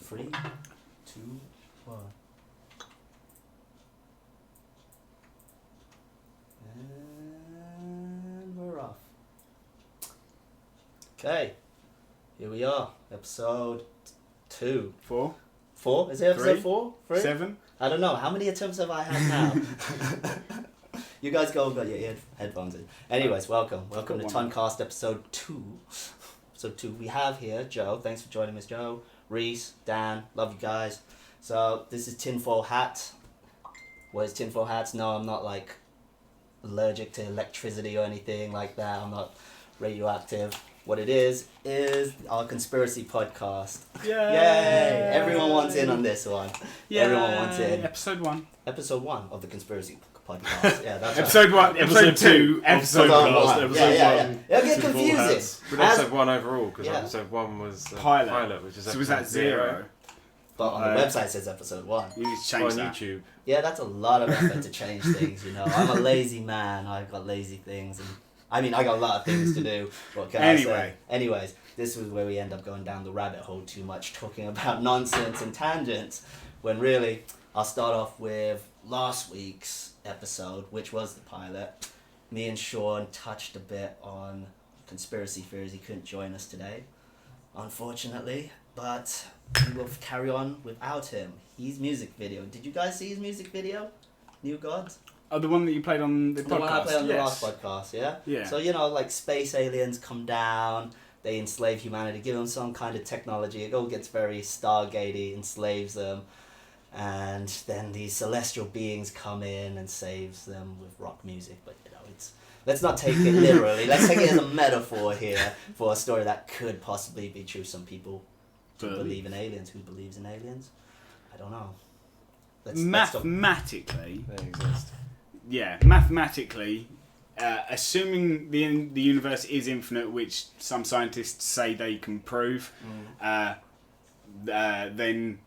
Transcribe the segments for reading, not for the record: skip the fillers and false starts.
3, 2, 1. And we're off. Okay, here we are, episode 2. 4? 4? Is it episode 3? 4? 3? 7? I don't know. How many attempts have I had now? You guys got your headphones in. Anyways, welcome to TonCast episode 2. Episode 2. We have here Joe. Thanks for joining us, Joe. Reese, Dan, love you guys. So this is tinfoil hat. What is tinfoil hats? No, I'm not like allergic to electricity or anything like that. I'm not radioactive. What it is our conspiracy podcast. Yay! Everyone wants in on this one. Yay! Everyone wants in. Episode 1. Episode 1 of the conspiracy podcast. Yeah, that's episode right. 1. Episode 2. Episode 1. It'll get confusing. With episode 1 overall, because Yeah. episode 1 was pilot, which is so was that 0? But on the website it says episode 1. You need to change on that. YouTube. Yeah, that's a lot of effort to change things, you know. I'm a lazy man. I've got lazy things. I got a lot of things to do. What can I say? Anyways, this is where we end up going down the rabbit hole too much, talking about nonsense and tangents, when really, I'll start off with last week's episode, which was the pilot. Me and Sean touched a bit on conspiracy theories. He couldn't join us today, unfortunately, but we will carry on without him. His music video. Did you guys see his music video? New Gods? Oh, the one that you played on the podcast? The one I played on the last podcast, yeah? Yeah. So, you know, like space aliens come down, they enslave humanity, give them some kind of technology, it all gets very Stargatey, enslaves them, and then these celestial beings come in and saves them with rock music, but you know, let's not take it literally, let's take it as a metaphor here for a story that could possibly be true. Some people believe in aliens. Who believes in aliens? I don't know. Mathematically, They exist. Yeah, mathematically, assuming the universe is infinite, which some scientists say they can prove, then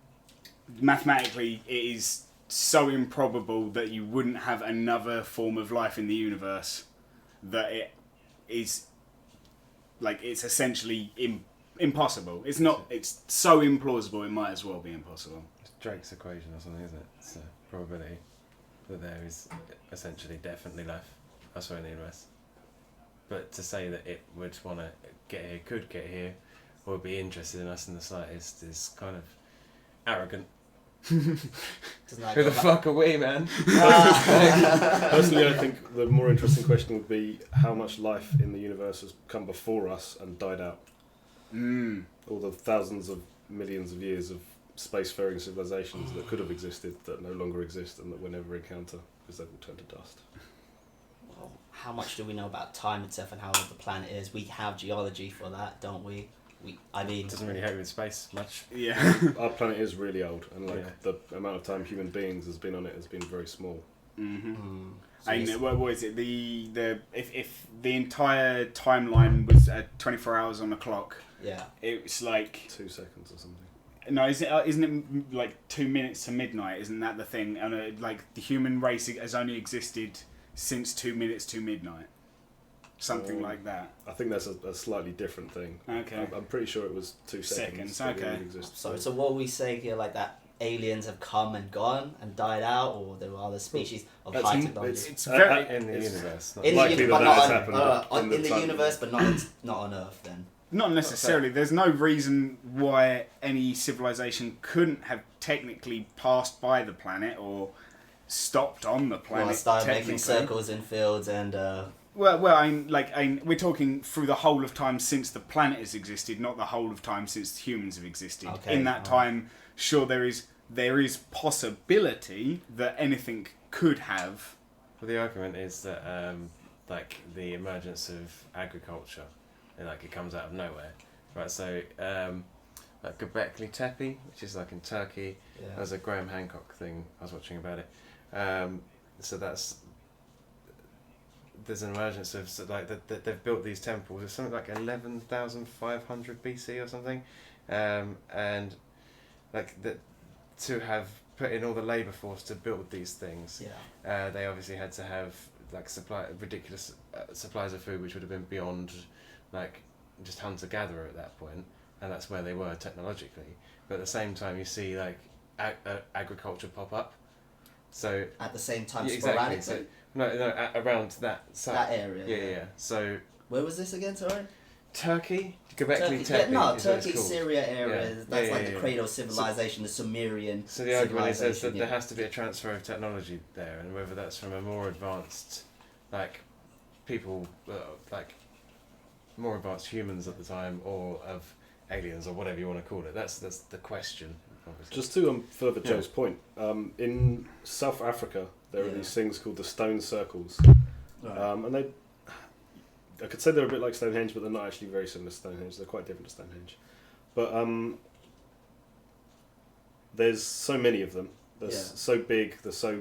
mathematically it is so improbable that you wouldn't have another form of life in the universe that it is like it's essentially impossible. It's not. It's so implausible. It might as well be impossible. It's Drake's equation or something, isn't it? It's a probability that there is essentially definitely life elsewhere in the universe. But to say that it would want to get here, could get here, or be interested in us in the slightest is kind of arrogant. Who the fuck are we, man? Personally, I think the more interesting question would be how much life in the universe has come before us and died out. All the thousands of millions of years of spacefaring civilizations that could have existed that no longer exist and that we'll never encounter because they've all turned to dust. Well, how much do we know about time itself and how old the planet is? We have geology for that, don't we? It doesn't really help with space much. Yeah. Our planet is really old, and the amount of time human beings has been on it has been very small. So what is it? If the entire timeline was 24 hours on the clock, it's like 2 seconds or something. No, isn't it like 2 minutes to midnight? Isn't that the thing? And like the human race has only existed since 2 minutes to midnight, something like that. I think that's a slightly different thing. Okay. I'm pretty sure it was 2 seconds. Okay. So what we say here, like that aliens have come and gone and died out, or there are other species of high technology. It's very in the universe. In the universe, but not on Earth. Then not necessarily. There's no reason why any civilization couldn't have technically passed by the planet or stopped on the planet. Well, started making circles in fields and. We're talking through the whole of time since the planet has existed, not the whole of time since humans have existed. Okay. In that time, sure, there is possibility that anything could have. Well, the argument is that the emergence of agriculture, and it comes out of nowhere, right? So like Göbekli Tepe, which is in Turkey, there's a Graham Hancock thing I was watching about it. So there's an emergence of they've built these temples. It's something like 11,500 BC or something, and to have put in all the labour force to build these things. They obviously had to have ridiculous supplies of food, which would have been beyond just hunter gatherer at that point. and that's where they were technologically. But at the same time, you see like agriculture pop up. So at the same time, yeah, exactly. sporadically. So around that side. That area. Yeah. So where was this again? Sorry. Turkey, Göbekli Tepe. Yeah, no, is what it's Turkey, called. Syria area. Yeah. That's Yeah, like yeah, the yeah. cradle of civilization, the Sumerian. So the argument is that civilization, there has to be a transfer of technology there, and whether that's from a more advanced, like, people, like, more advanced humans at the time, or of aliens, or whatever you want to call it. That's the question, obviously. Just to further Joe's point, in South Africa there are these things called the stone circles, Right. and I could say they're a bit like Stonehenge, but they're not actually very similar to Stonehenge. They're quite different to Stonehenge. But there's so many of them. They're so big. They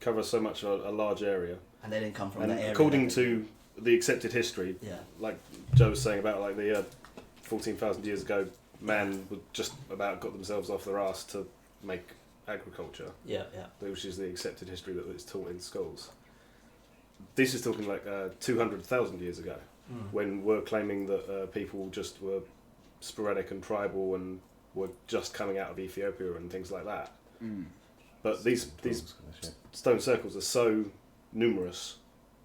cover so much a large area. And they didn't come from And the area. according to the accepted history, like Joe was saying about like the 14,000 years ago, man would just about got themselves off their arse to make agriculture. Yeah. Which is the accepted history that is taught in schools. This is talking like 200,000 years ago, when we're claiming that people just were sporadic and tribal and were just coming out of Ethiopia and things like that. But these stone circles are so numerous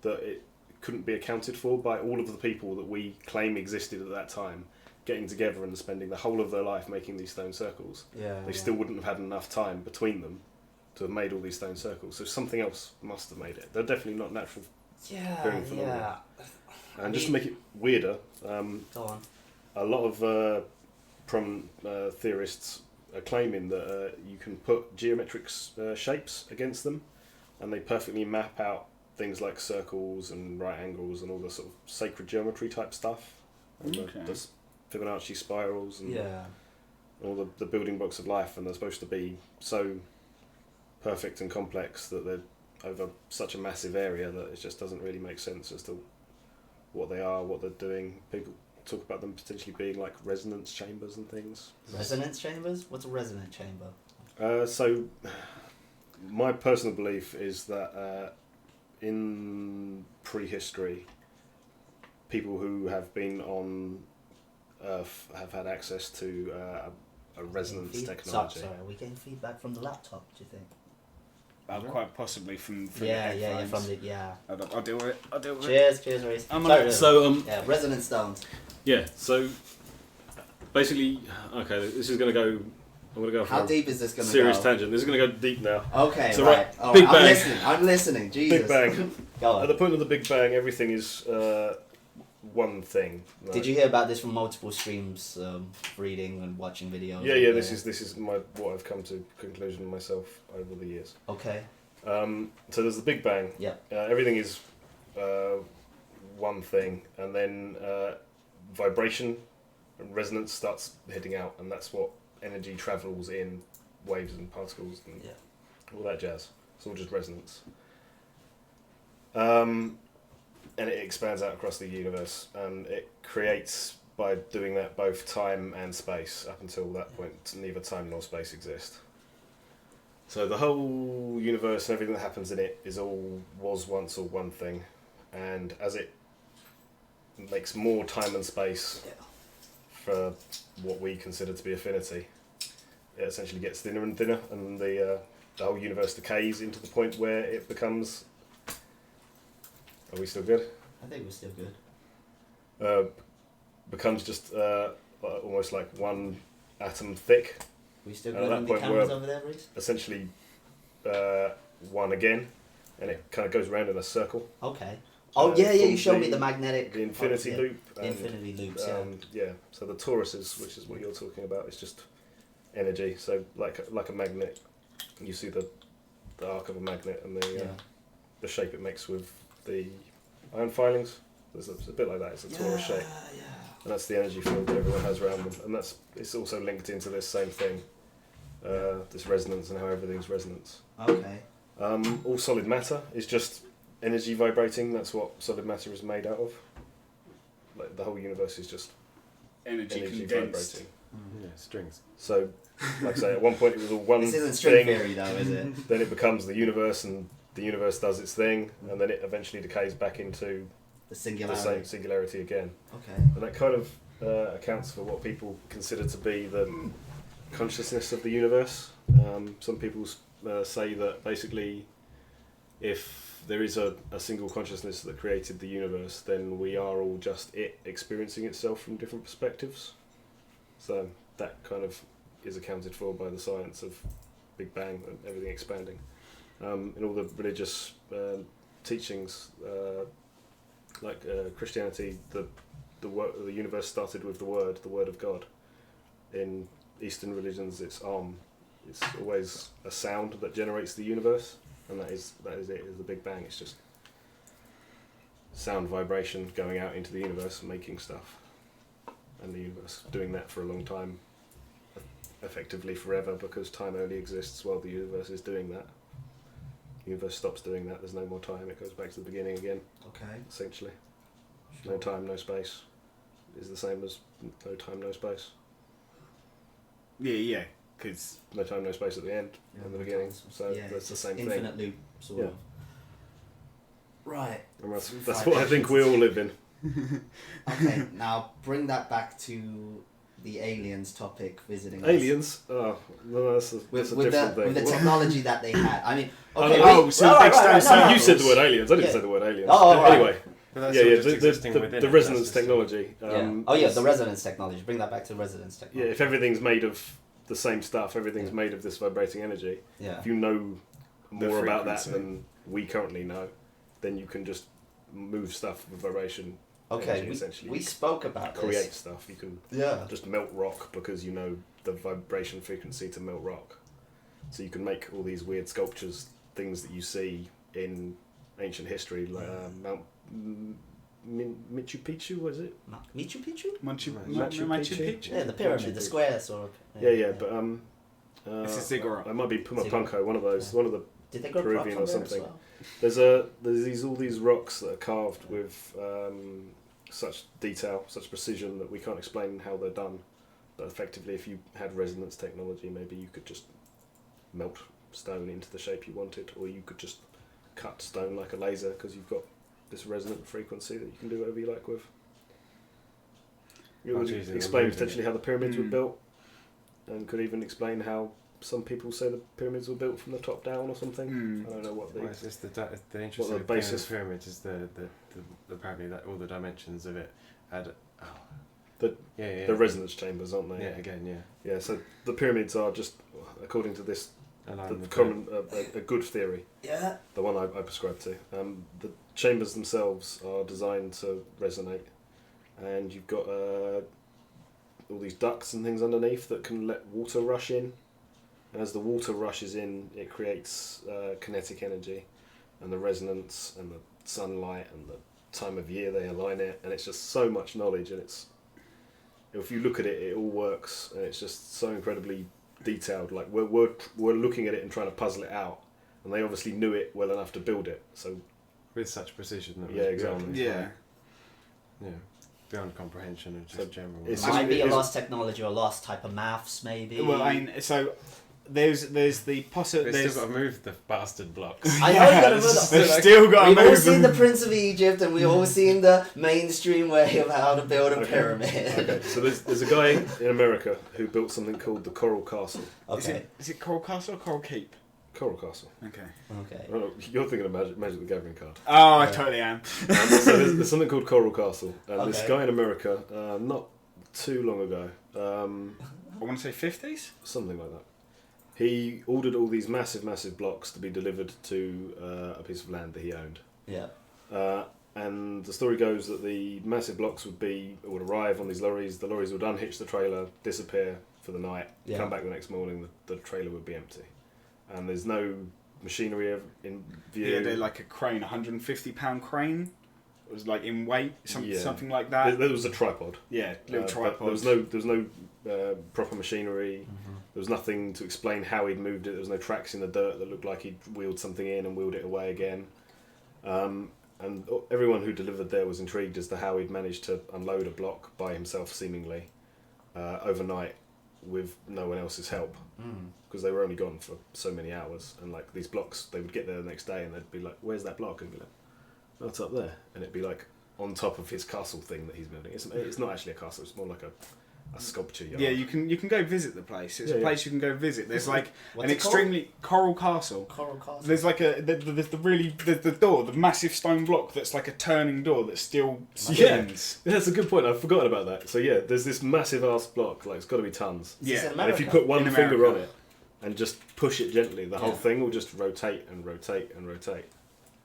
that it couldn't be accounted for by all of the people that we claim existed at that time, getting together and spending the whole of their life making these stone circles. They still wouldn't have had enough time between them to have made all these stone circles. So something else must have made it. They're definitely not natural. Yeah. And just to make it weirder, Go on. a lot of theorists are claiming that you can put geometric shapes against them, and they perfectly map out things like circles and right angles and all the sort of sacred geometry type stuff, and the Fibonacci spirals and all the building blocks of life, and they're supposed to be so perfect and complex that they're over such a massive area that it just doesn't really make sense as to what they are, what they're doing. People talk about them potentially being like resonance chambers and things. Resonance chambers? What's a resonance chamber? So my personal belief is that in prehistory, people who have been on Earth have had access to a resonance technology. Sorry, are we getting feedback from the laptop, do you think? Quite possibly from the Yeah, headphones. from the I'll deal with it. Cheers, Reese. So resonance stones. yeah. So basically, okay, this is going to go. I'm going to go for How deep is this going to go? serious tangent. This is going to go deep now. Okay, So, right. right, Big Bang. I'm listening. Jesus. Big Bang. Go on. At the point of the Big Bang, everything is one thing. Right? Did you hear about this from multiple streams, reading and watching videos? Yeah. This is what I've come to conclusion myself over the years. Okay. So there's the Big Bang. Yeah. Everything is one thing, and then vibration and resonance starts heading out, and that's what energy travels in waves and particles and all that jazz. It's all just resonance. And it expands out across the universe, and it creates, by doing that, both time and space. Up until that point, neither time nor space exist. So the whole universe and everything that happens in it was once all one thing, and as it makes more time and space for what we consider to be affinity, it essentially gets thinner and thinner, and the whole universe decays into the point where it becomes... Are we still good? I think we're still good. Becomes just almost like one atom thick. We still At good that on the point cameras we're- over there, Reese? Essentially one again, and it kind of goes around in a circle. Okay. Oh, yeah, you forms showed me the magnetic... The infinity loop. The infinity loops, yeah. So the toruses, which is what you're talking about, is just energy. So like a magnet, you see the arc of a magnet and the shape it makes with the iron filings. There's a bit like that. It's a torus shape, and that's the energy field that everyone has around them, and it's also linked into this same thing, this resonance and how everything's resonance. Okay. All solid matter is just energy vibrating. That's what solid matter is made out of. Like the whole universe is just Energy condensed. vibrating. Yeah, strings. So, like I say, at one point it was all one This isn't string thing. theory, though, is it? Then it becomes the universe, and the universe does its thing, and then it eventually decays back into The the singularity. same singularity again. Okay. And that kind of accounts for what people consider to be the consciousness of the universe. Some people say that basically, if there is a single consciousness that created the universe, then we are all just it experiencing itself from different perspectives. So that kind of is accounted for by the science of Big Bang and everything expanding. In all the religious teachings, like Christianity, the universe started with the word of God. In Eastern religions, it's always a sound that generates the universe, and that is it. Is the Big Bang. It's just sound vibration going out into the universe and making stuff, and the universe doing that for a long time, effectively forever, because time only exists while the universe is doing that. The universe stops doing that. There's no more time. It goes back to the beginning again. Okay. Essentially, Sure. no time, no space is the same as no time, no space. Yeah, because No time, no space at the end and the beginning. So yeah, that's the same infinite thing. loop, sort Yeah. of. Right. And that's Five what I think we all live in. Okay, now bring that back to the aliens topic visiting us. Aliens? Oh, no, that's a With different the thing. technology that they had. I mean, Oh, okay. no. wait, so right, big right, stone- right, no, You no. said the word aliens. I didn't Yeah. say the word aliens. Oh, right. Anyway, But that's yeah, all yeah. just existing within The it, resonance that's just- technology. The resonance technology. Bring that back to resonance Yeah, technology. if everything's made of the same stuff, everything's Yeah. made of this vibrating energy. Yeah. If you know more about that frequency. than we currently know, then you can just move stuff with vibration. Okay, energy, essentially. we spoke about Create this. stuff. You can Yeah. just melt rock because you know the vibration frequency to melt rock. So you can make all these weird sculptures, things that you see in ancient history, like Mount Machu Picchu, was it? Machu Picchu? Machu Machu Picchu. Picchu? Yeah, the pyramid, Machu the Picchu. square sort of. Yeah, but It's a ziggurat. It might be Puma Ziggurat. Punko, one of those, Yeah. one of the. Did they grow Peruvian crop or from there as something. well? There's all these rocks that are carved with such detail, such precision that we can't explain how they're done. But effectively, if you had resonance technology, maybe you could just melt stone into the shape you wanted, or you could just cut stone like a laser because you've got this resonant frequency that you can do whatever you like with. It Oh, would geez, explain amazing. potentially how the pyramids were Mm. built, and could even explain how some people say the pyramids were built from the top down or something. Mm. I don't know what the... Well, it's just the interesting the thing basis- of the pyramids is the apparently that all the dimensions of it had The- yeah The resonance chambers, aren't they? yeah again yeah Yeah, so the pyramids are just, according to this, aligned the with common, a good theory, Yeah. the one I prescribe to. The chambers themselves are designed to resonate, and you've got all these ducts and things underneath that can let water rush in, and as the water rushes in, it creates kinetic energy, and the resonance and the sunlight and the time of year they align it, and it's just so much knowledge, and it's, if you look at it, it all works, and it's just so incredibly detailed. Like we're looking at it and trying to puzzle it out, and they obviously knew it well enough to build it. So with such precision that Yeah, was exactly. beyond, Yeah. yeah beyond comprehension of just So general it's It just- might be a it's- lost technology or a lost type of maths, maybe. Well, I mean, so there's the They've possibility. still got to move the bastard blocks. I know you gotta They've move them. still got to We've all move seen them. the Prince of Egypt, and we've all seen the mainstream way of how to build a Okay. pyramid. okay, so there's a guy in America who built something called the Coral Castle. Okay. Is it Coral Castle or Coral Keep? Coral Castle. Okay. Okay. Oh, you're thinking of Magic the Gathering card. Oh, I Yeah. totally am. So there's something called Coral Castle, and this Okay. guy in America, not too long ago, I want to say 50s? something like that, he ordered all these massive blocks to be delivered to a piece of land that he owned. Yeah. And the story goes that the massive blocks would arrive on these lorries. The lorries would unhitch the trailer, disappear for the night, Yeah. come back the next morning. The trailer would be empty, and there's no machinery in view. Yeah, they're like a crane, 150-pound crane. It was like in weight, Yeah. something like there, that. there was a tripod. Yeah, little But tripod. there was no proper machinery. Mm-hmm. There was nothing to explain how he'd moved it. There was no tracks in the dirt that looked like he'd wheeled something in and wheeled it away again. And everyone who delivered there was intrigued as to how he'd managed to unload a block by himself, seemingly, overnight, with no one else's help, because they were only gone for so many hours. And like these blocks, they would get there the next day and they'd be like, "Where's that block?" And be like, "Oh, it's up there," and it'd be like on top of his castle thing that he's building. It's not actually a castle. It's more like a sculpture yard. Yeah, you can go visit the place. It's a place you can go visit. There's like What's an it extremely Coral Castle. Coral Castle. There's like there's the door, the massive stone block that's like a turning door that still spins. Yeah, that's a good point. I've forgotten about that. So yeah, there's this massive ass block. Like it's got to be tons. Yeah, And if you put one finger on America. it and just push it gently, the whole thing will just rotate and rotate and rotate.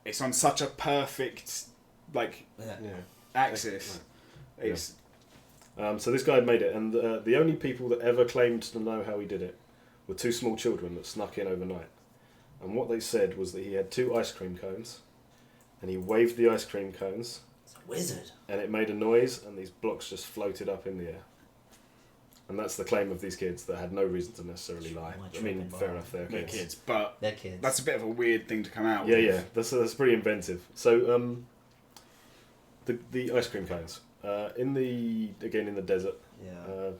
It's on such a perfect like Yeah. axis. Yeah. It's So this guy had made it, and the only people that ever claimed to know how he did it were two small children that snuck in overnight. And what they said was that he had 2 ice cream cones, and he waved the ice cream cones, It's a wizard. and it made a noise, and these blocks just floated up in the air. And that's the claim of these kids that had no reason to necessarily lie. I mean, fair enough, they're they're kids. kids, but They're kids. that's a bit of a weird thing to come out Yeah, with. yeah, that's pretty inventive. So, the ice cream cones. In the desert, Yeah.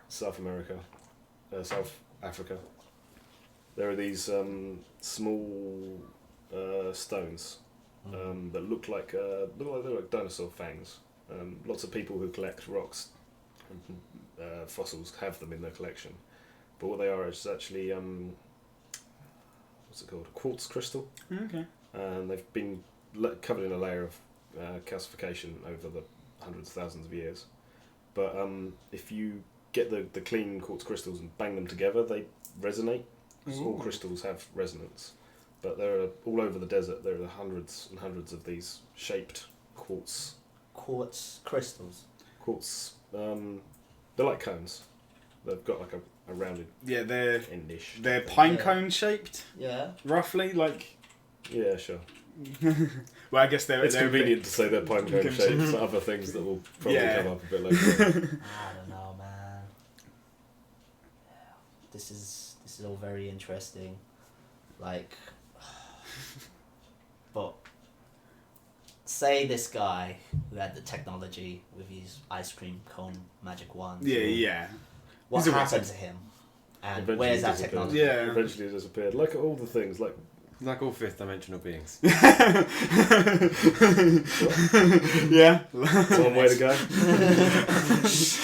South America, South Africa, there are these small stones that look like they're like dinosaur fangs. Lots of people who collect rocks and fossils have them in their collection, but what they are is actually what's it called? Quartz crystal, Okay. and they've been covered in a layer of calcification over the hundreds of thousands of years. But if you get the clean quartz crystals and bang them together, they resonate. So all crystals have resonance. But there are all over the desert. There are hundreds and hundreds of these shaped quartz. Quartz crystals. Quartz. They're like cones. They've got like a rounded Yeah, they're endish. pine Yeah. cone shaped, Yeah. roughly. Like, Yeah, sure. well, I guess they're. It's they're convenient to say they're pine cone shaped for other things that will probably come up a bit later. I don't know, man. Yeah. This is all very interesting. Like, but say this guy who had the technology with his ice cream cone magic wand. Yeah. What He's a happened wizard. to him? And Eventually where's that disappeared. technology? Yeah. Eventually it disappeared. Like all the things, like Like all fifth dimensional beings. Yeah. one way to go.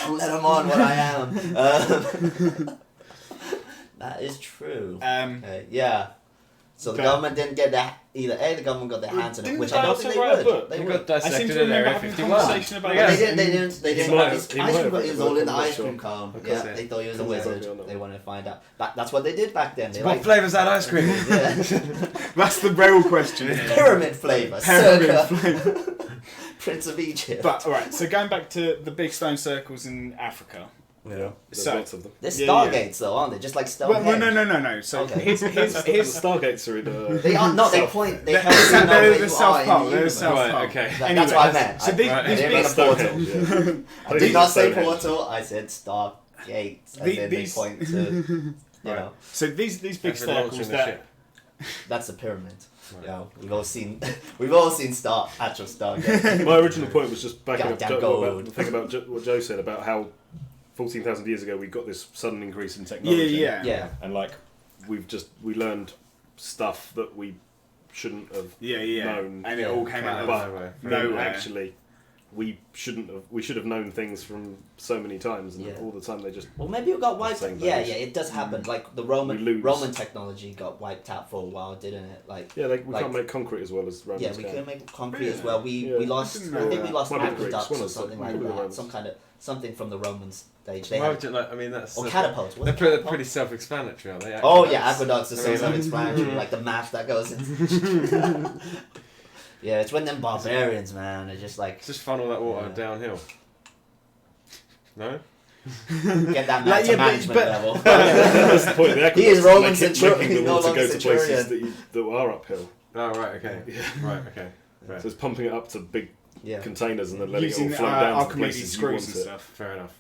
I'll let him on what I am. That is true. Okay, yeah. So the But- government didn't get that either. The government got their hands on it, Didn't which they I don't also think they write a would. book? They They would. got I seem dissected to in remember Area having a 51. conversation about But that. they didn't. They didn't. might His have- he ice might cream have got- he was all in the I'm not ice cream sure. cone. Of Yeah, course they thought he was a Yeah. wizard. Yeah. They wanted to find out. That's what they did back then. They What like flavour's that ice cream? yeah. That's the real question. pyramid flavor. Pyramid Circa Prince of Egypt. But alright, so going back to the big stone circles in Africa. Yeah, there's So- lots of them. They're Yeah, Stargates though, aren't they? Just like Well, Stonehenge. no. So Okay. his The Stargates are in They are no. They South- point. They They're- help you know they're where the you South are Pole, in the they're the universe. South Right, Pole. okay. That's Anyway, what I meant. So I these didn't big mean a portal. Stonehenge, yeah. I did not say Stonehenge. portal. I said Stargates, and then they These- point to. You Right. know, So these big That's for launching circles the that ship. that's a pyramid. Right. You know, we've all seen actual Stargates. My original point was just backing up Goddamn about, gold. the thing about what Joe said about how 14,000 years ago we got this sudden increase in technology. Yeah. Yeah. And like we learned stuff that we shouldn't have Yeah. known. And it all came out But of nowhere. then nowhere. actually we should have known things from so many times, and Yeah. all the time they just Well, maybe it got wiped. Same Yeah, values. yeah, it does happen. Like the We Roman lose. technology got wiped out for a while, didn't it? Like we Like- can't make concrete as well as Romans yeah, we can. couldn't make concrete Yeah. as well. We Yeah. lost. I I didn't know think we that. lost Might be the Greeks, aqueducts one or of the- something like maybe the that. Romans. Something from the Roman stage. They Why had would you like? I mean, that's or that's- catapults. Was They're it pretty, catapult? pretty self-explanatory, aren't they? Oh yeah, aqueducts are so I mean, self-explanatory. Like the math that goes in. Yeah, it's when them barbarians, man, are just like Just funnel that water Yeah. downhill. No. get that man Like, to yeah, but- management but- level. That's the point. The He is aqueducts Roman make centurion, making he's the no water longer go to places centurion. that are uphill. Oh right, okay, right, okay. Fair, So it's pumping it up to big Yeah. containers and then letting Using it all flow down to the Archimedes places you screws want and it. stuff. fair enough.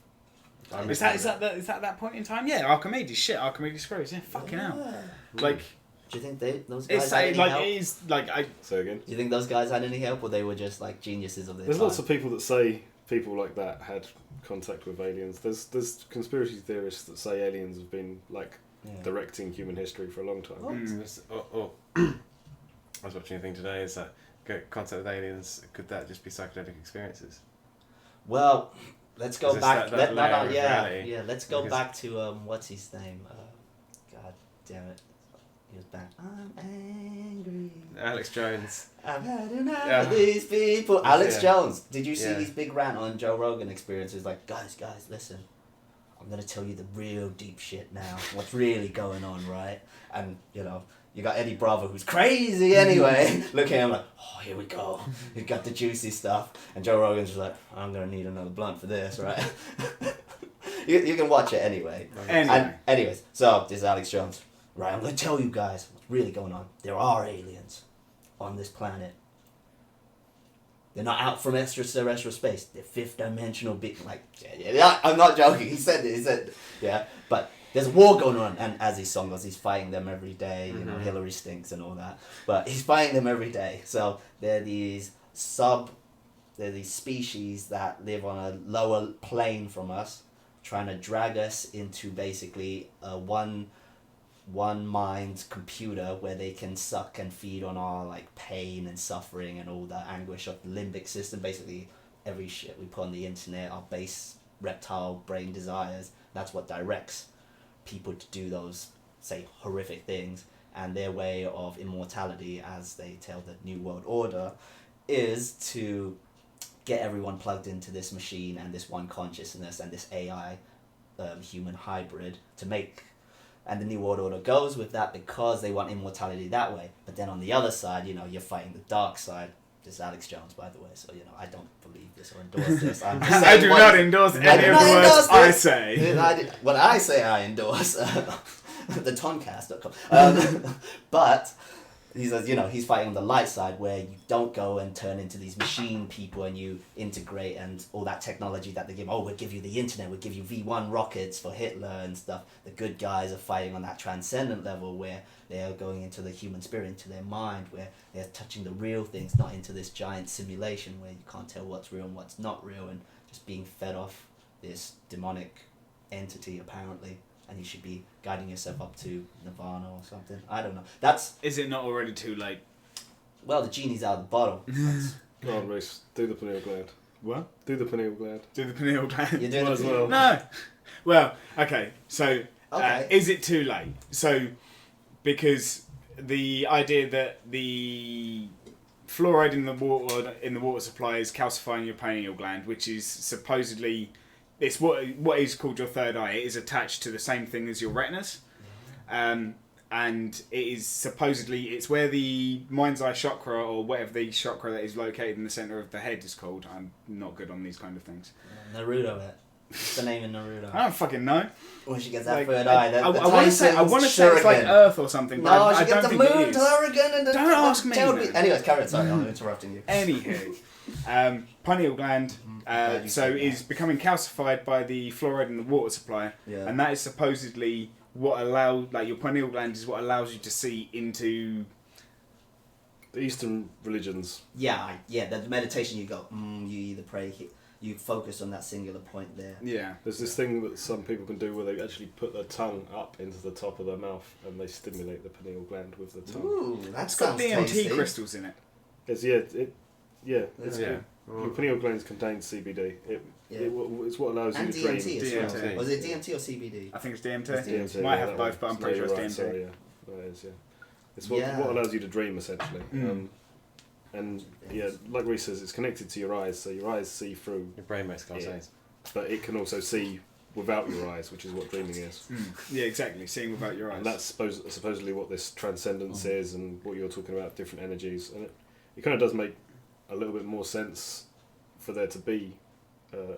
Is that point in time? Yeah, Archimedes. Shit, Archimedes screws. Yeah, fucking hell. Yeah. Like Do you think those guys it's had any like help? it is like I. So again, Do you think those guys had any help, or they were just like geniuses of their there's time? lots of people that say people like that had contact with aliens. There's conspiracy theorists that say aliens have been like Yeah. directing human history for a long time. Oh. I was watching a thing today. Is that get contact with aliens, could that just be psychedelic experiences? Well, let's go back. That layer of reality? Let's go Because- back to what's his name? God damn it, he was back. I'm angry. Alex Jones. I've had enough Yeah. of these people. Alex Yeah. Jones. Did you see Yeah. his big rant on Joe Rogan Experience? He's like, guys, listen. I'm gonna tell you the real deep shit now. What's really going on, right? And you know, you got Eddie Bravo, who's crazy anyway. Looking at him like, oh, here we go. He's got the juicy stuff. And Joe Rogan's just like, I'm gonna need another blunt for this, right? you can watch it anyway. Anyway. And anyways, so this is Alex Jones. Right, I'm gonna tell you guys what's really going on. There are aliens on this planet. They're not out from extraterrestrial space. They're fifth dimensional yeah, I'm not joking. He said it. He said, yeah. But there's a war going on, and as his song goes, he's fighting them every day. You know, Hillary stinks and all that. But he's fighting them every day. So they're these species that live on a lower plane from us, trying to drag us into basically a one mind computer where they can suck and feed on our like pain and suffering and all the anguish of the limbic system. Basically every shit we put on the internet, our base reptile brain desires, that's what directs people to do those, say, horrific things. And their way of immortality, as they tell the New World Order, is to get everyone plugged into this machine and this one consciousness and this AI human hybrid to make. And the New World Order goes with that because they want immortality that way. But then on the other side, you know, you're fighting the dark side. This is Alex Jones, by the way, so, you know, I don't believe this or endorse this. I'm just I saying do what- not endorse I any do of not the words endorse I this. say. When I say I endorse, the TonCast.com. But he says, you know, he's fighting on the light side where you don't go and turn into these machine people and you integrate and all that technology that they give. Oh, we'll give you the internet, we'll give you V1 rockets for Hitler and stuff. The good guys are fighting on that transcendent level where they are going into the human spirit, into their mind, where they're touching the real things, not into this giant simulation where you can't tell what's real and what's not real, and just being fed off this demonic entity apparently. And you should be guiding yourself up to Nirvana or something. I don't know. Is it not already too late? Well, the genie's out of the bottle. Go on, Reese. Do the pineal gland. What? Do the pineal gland. Do the pineal gland? You're doing Might as well. No. Well, okay. So, Okay. is it too late? So, because the idea that the fluoride in the water supply is calcifying your pineal gland, which is supposedly, it's what is called your third eye. It is attached to the same thing as your retinas, and it is supposedly, it's where the mind's eye chakra or whatever the chakra that is located in the center of the head is called. I'm not good on these kind of things. Naruto, it. What's the name in Naruto? I don't fucking know. When she gets that Like, third eye. I want to say it's like Earth or something, but No, I she don't gets the think it moon, is. Taragan, and the... Don't ask me, man. Anyways, carry on. Sorry, I'm interrupting you. Anywho, pineal gland Glad you so said that. is becoming calcified by the fluoride in the water supply, Yeah. and that is supposedly what allows, like, your pineal gland is what allows you to see into. The Eastern religions. Yeah, the meditation you go, you either pray, you focus on that singular point there. Yeah. There's this thing that some people can do where they actually put their tongue up into the top of their mouth and they stimulate the pineal gland with the tongue. Ooh, that It's got sounds DMT tasty. crystals in it. It's it's Yeah. good. Your pineal glands contain CBD. It's what allows you And to drain. DMT as DMT. well. Was it DMT or CBD? I think it's DMT. It's DMT, Might yeah, have that both, one. but I'm No, pretty sure you're it's right, DMT. Sorry, that is, It's what allows you to dream, essentially. And like Reese says, it's connected to your eyes, so your eyes see through, Your brain makes contact. but it can also see without your eyes, which is what dreaming is. Yeah, exactly. Seeing without your eyes. And that's supposedly what this transcendence is, and what you're talking about, different energies. And it kind of does make a little bit more sense for there to be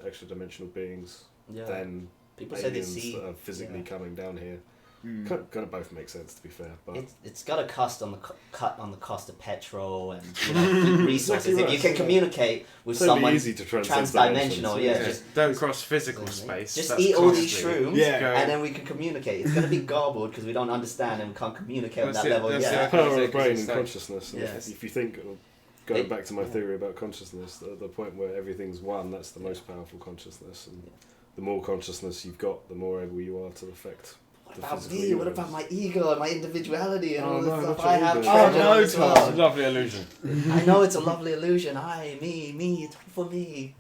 extra dimensional beings than People say they aliens see that are physically coming down here. Mm. Kind of both make sense, to be fair. But it's got a cut on the cost of petrol and resources. Exactly If you can right. communicate with it's so someone easy to transcend transdimensional, dimensions. just Don't cross physical space. just That's eat all these costly. shrooms, Yeah. and then we can communicate. It's going to be garbled because we don't understand and we can't communicate on That's that it, level that's yet. The power of the Because brain it's and like- consciousness. And Yes. if you think, going back to my theory about consciousness, the point where everything's one, that's the most powerful consciousness. And the more consciousness you've got, the more able you are to affect about me? What about my ego and my individuality and all the no, stuff not I your have? ego. treasured Oh, no, as well? It's a lovely illusion. I know it's a lovely illusion. Me, it's for me.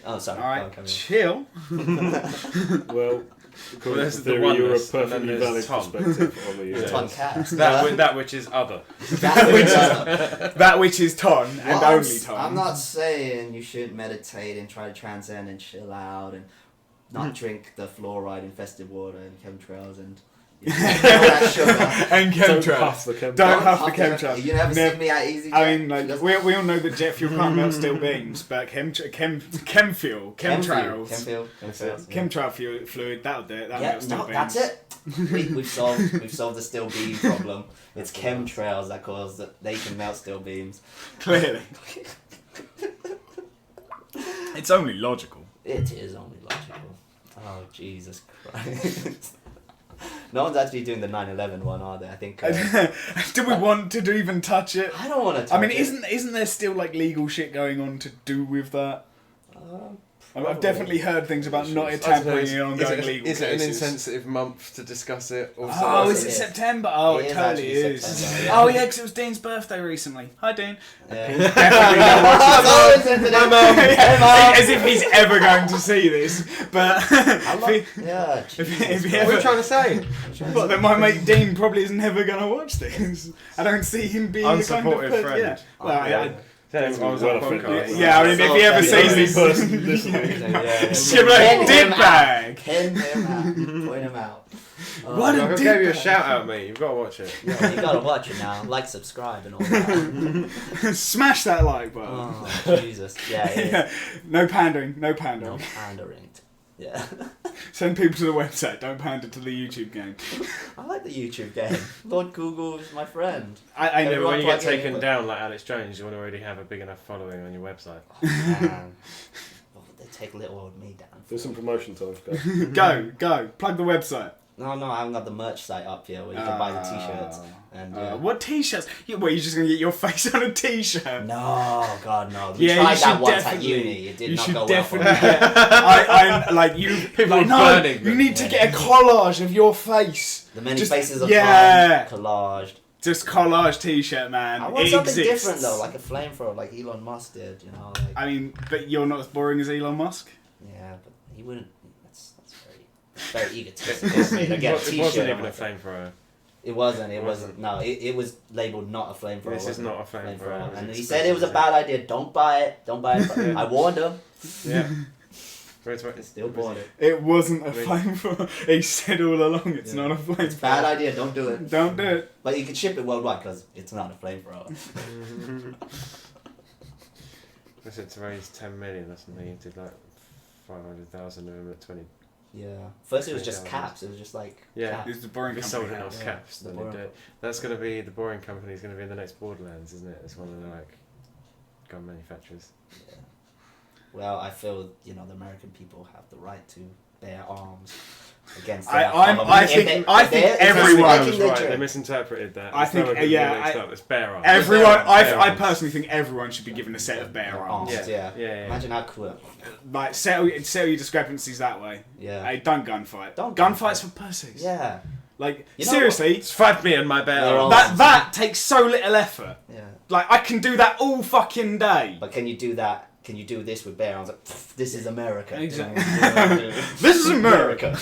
Oh, sorry. All right, Go on, carry on. chill. Well, according there's to the theory, you're a oneness, and then perfectly there's valid Tom. perspective on the Yeah. universe. TonCast. That which is other. That which is Ton and Well, only Ton. I'm not saying you should meditate and try to transcend and chill out and not drink the fluoride infested water and chemtrails and all that sugar. And Don't chemtrails. huff the chemtrails. Don't huff the After- chemtrails. You never Never- seen me at Easy I Jet? mean, like, Just- we all know that jet fuel can't melt steel beams, but chemtrail, chemtrails, chemtrail fluid, that'll do it. That'll Yeah, melt steel no, beams. that's it. We've solved the steel beam problem. It's chemtrails that cause that they can melt steel beams. Clearly. It's only logical. It is only logical. Oh, Jesus Christ. No one's actually doing the 9/11 one, are they? I think. Do we want to even touch it? I don't want to touch I mean, it. isn't there still like legal shit going on to do with that? I've Probably. definitely heard things about not I tampering suppose, in ongoing legal is it an cases. insensitive month to discuss it? Also, Oh, Yes, is it it is. September? Oh, It it is totally actually is. September, yeah. Oh yeah, because it was Dean's birthday recently. Hi, Dean. Yeah. Definitely go watch I'm always sensitive. Hey, Mum. As if he's ever going to see this, but How long? if Yeah. if Jesus he Christ. What are ever- you trying to say? but then my mate Dean probably is never going to watch this. I don't see him being the kind of Unsupportive person. friend. Yeah. Well, Yeah. Tell him I was on Well a offended. podcast. yeah, I mean, if he ever So sees The this, only person listening. Yeah. she'll be like, Pin him dickbag. Pin him out. Point him out. What a I gave you a dickbag. shout out, mate. You've got to watch it. Yeah, you gotta watch it now. Like, subscribe, and all that. Smash that like button. Oh, Jesus. Yeah, it is. Yeah. No pandering. No No pandering. pandering. Yeah. Send people to the website. Don't pander to the YouTube game. I like the YouTube game. Lord Google is my friend. I Yeah, know. but when you get plug in, taken but- down like Alex Jones, you want to already have a big enough following on your website. Oh, man. Well, they take little old me down. Do some promotion time, guys. Go. Plug the website. No, I haven't got the merch site up here where you can buy the t-shirts. And What t-shirts? You're just going to get your face on a t-shirt? No, God, no. We Yeah, tried you should that once at definitely- uni. It did You not should go definitely well for me. get. I'm like you. People like, are no, burning you them. need to get a collage of your face. The many Just- faces of yeah. time collaged. Just collage t-shirt, man. I want It something exists. different though, like a flamethrower, like Elon Musk did. You know, like I mean, but you're not as boring as Elon Musk. yeah, but he wouldn't. That's very egotistical of me to get a It t-shirt. wasn't on even my a face. flamethrower. It wasn't. It wasn't. No, it was labeled not a flamethrower. This is wasn't not a flamethrower. It was And he expensive, said it was a yeah. bad idea. Don't buy it. Don't buy it. I warned him. Yeah. Where's He still bought it. It wasn't a Wait. flamethrower. He said all along, it's Yeah. not a It's a bad flamethrower. idea. Don't do it. Don't do it. But you can ship it worldwide because it's not a flamethrower. I said to raise 10 million or something. He did like 500,000 of them at 20. Yeah. First it was just 20,000. caps. It was just like Yeah. caps. It's the boring We company. sold it house. off Yeah, caps. the Then boring they do it. That's going to be the boring company. Is going to be in the next Borderlands, isn't it? It's one of the like gun manufacturers. Yeah. Well, I feel the American people have the right to bear arms against. I their think- government. I If think they're everyone liking was their right. drink. They misinterpreted that. I It's think, no one yeah, mixed I- up. It's bear arms. Everyone, Bear I arms. personally think everyone should be given a set of bare arms. arms. Yeah. Yeah. Yeah. Imagine how cool. Like settle your discrepancies that way. Yeah. Hey, don't gunfight. Don't Gunfights gunfight. for pussies. Yeah. Like You know seriously, It's fight me and my bear They're arms. all- that takes so little effort. Yeah. Like I can do that all fucking day. But can you do that? Can you do this with bare arms? Like, "Pff, this is America. Exactly. Yeah. This is America.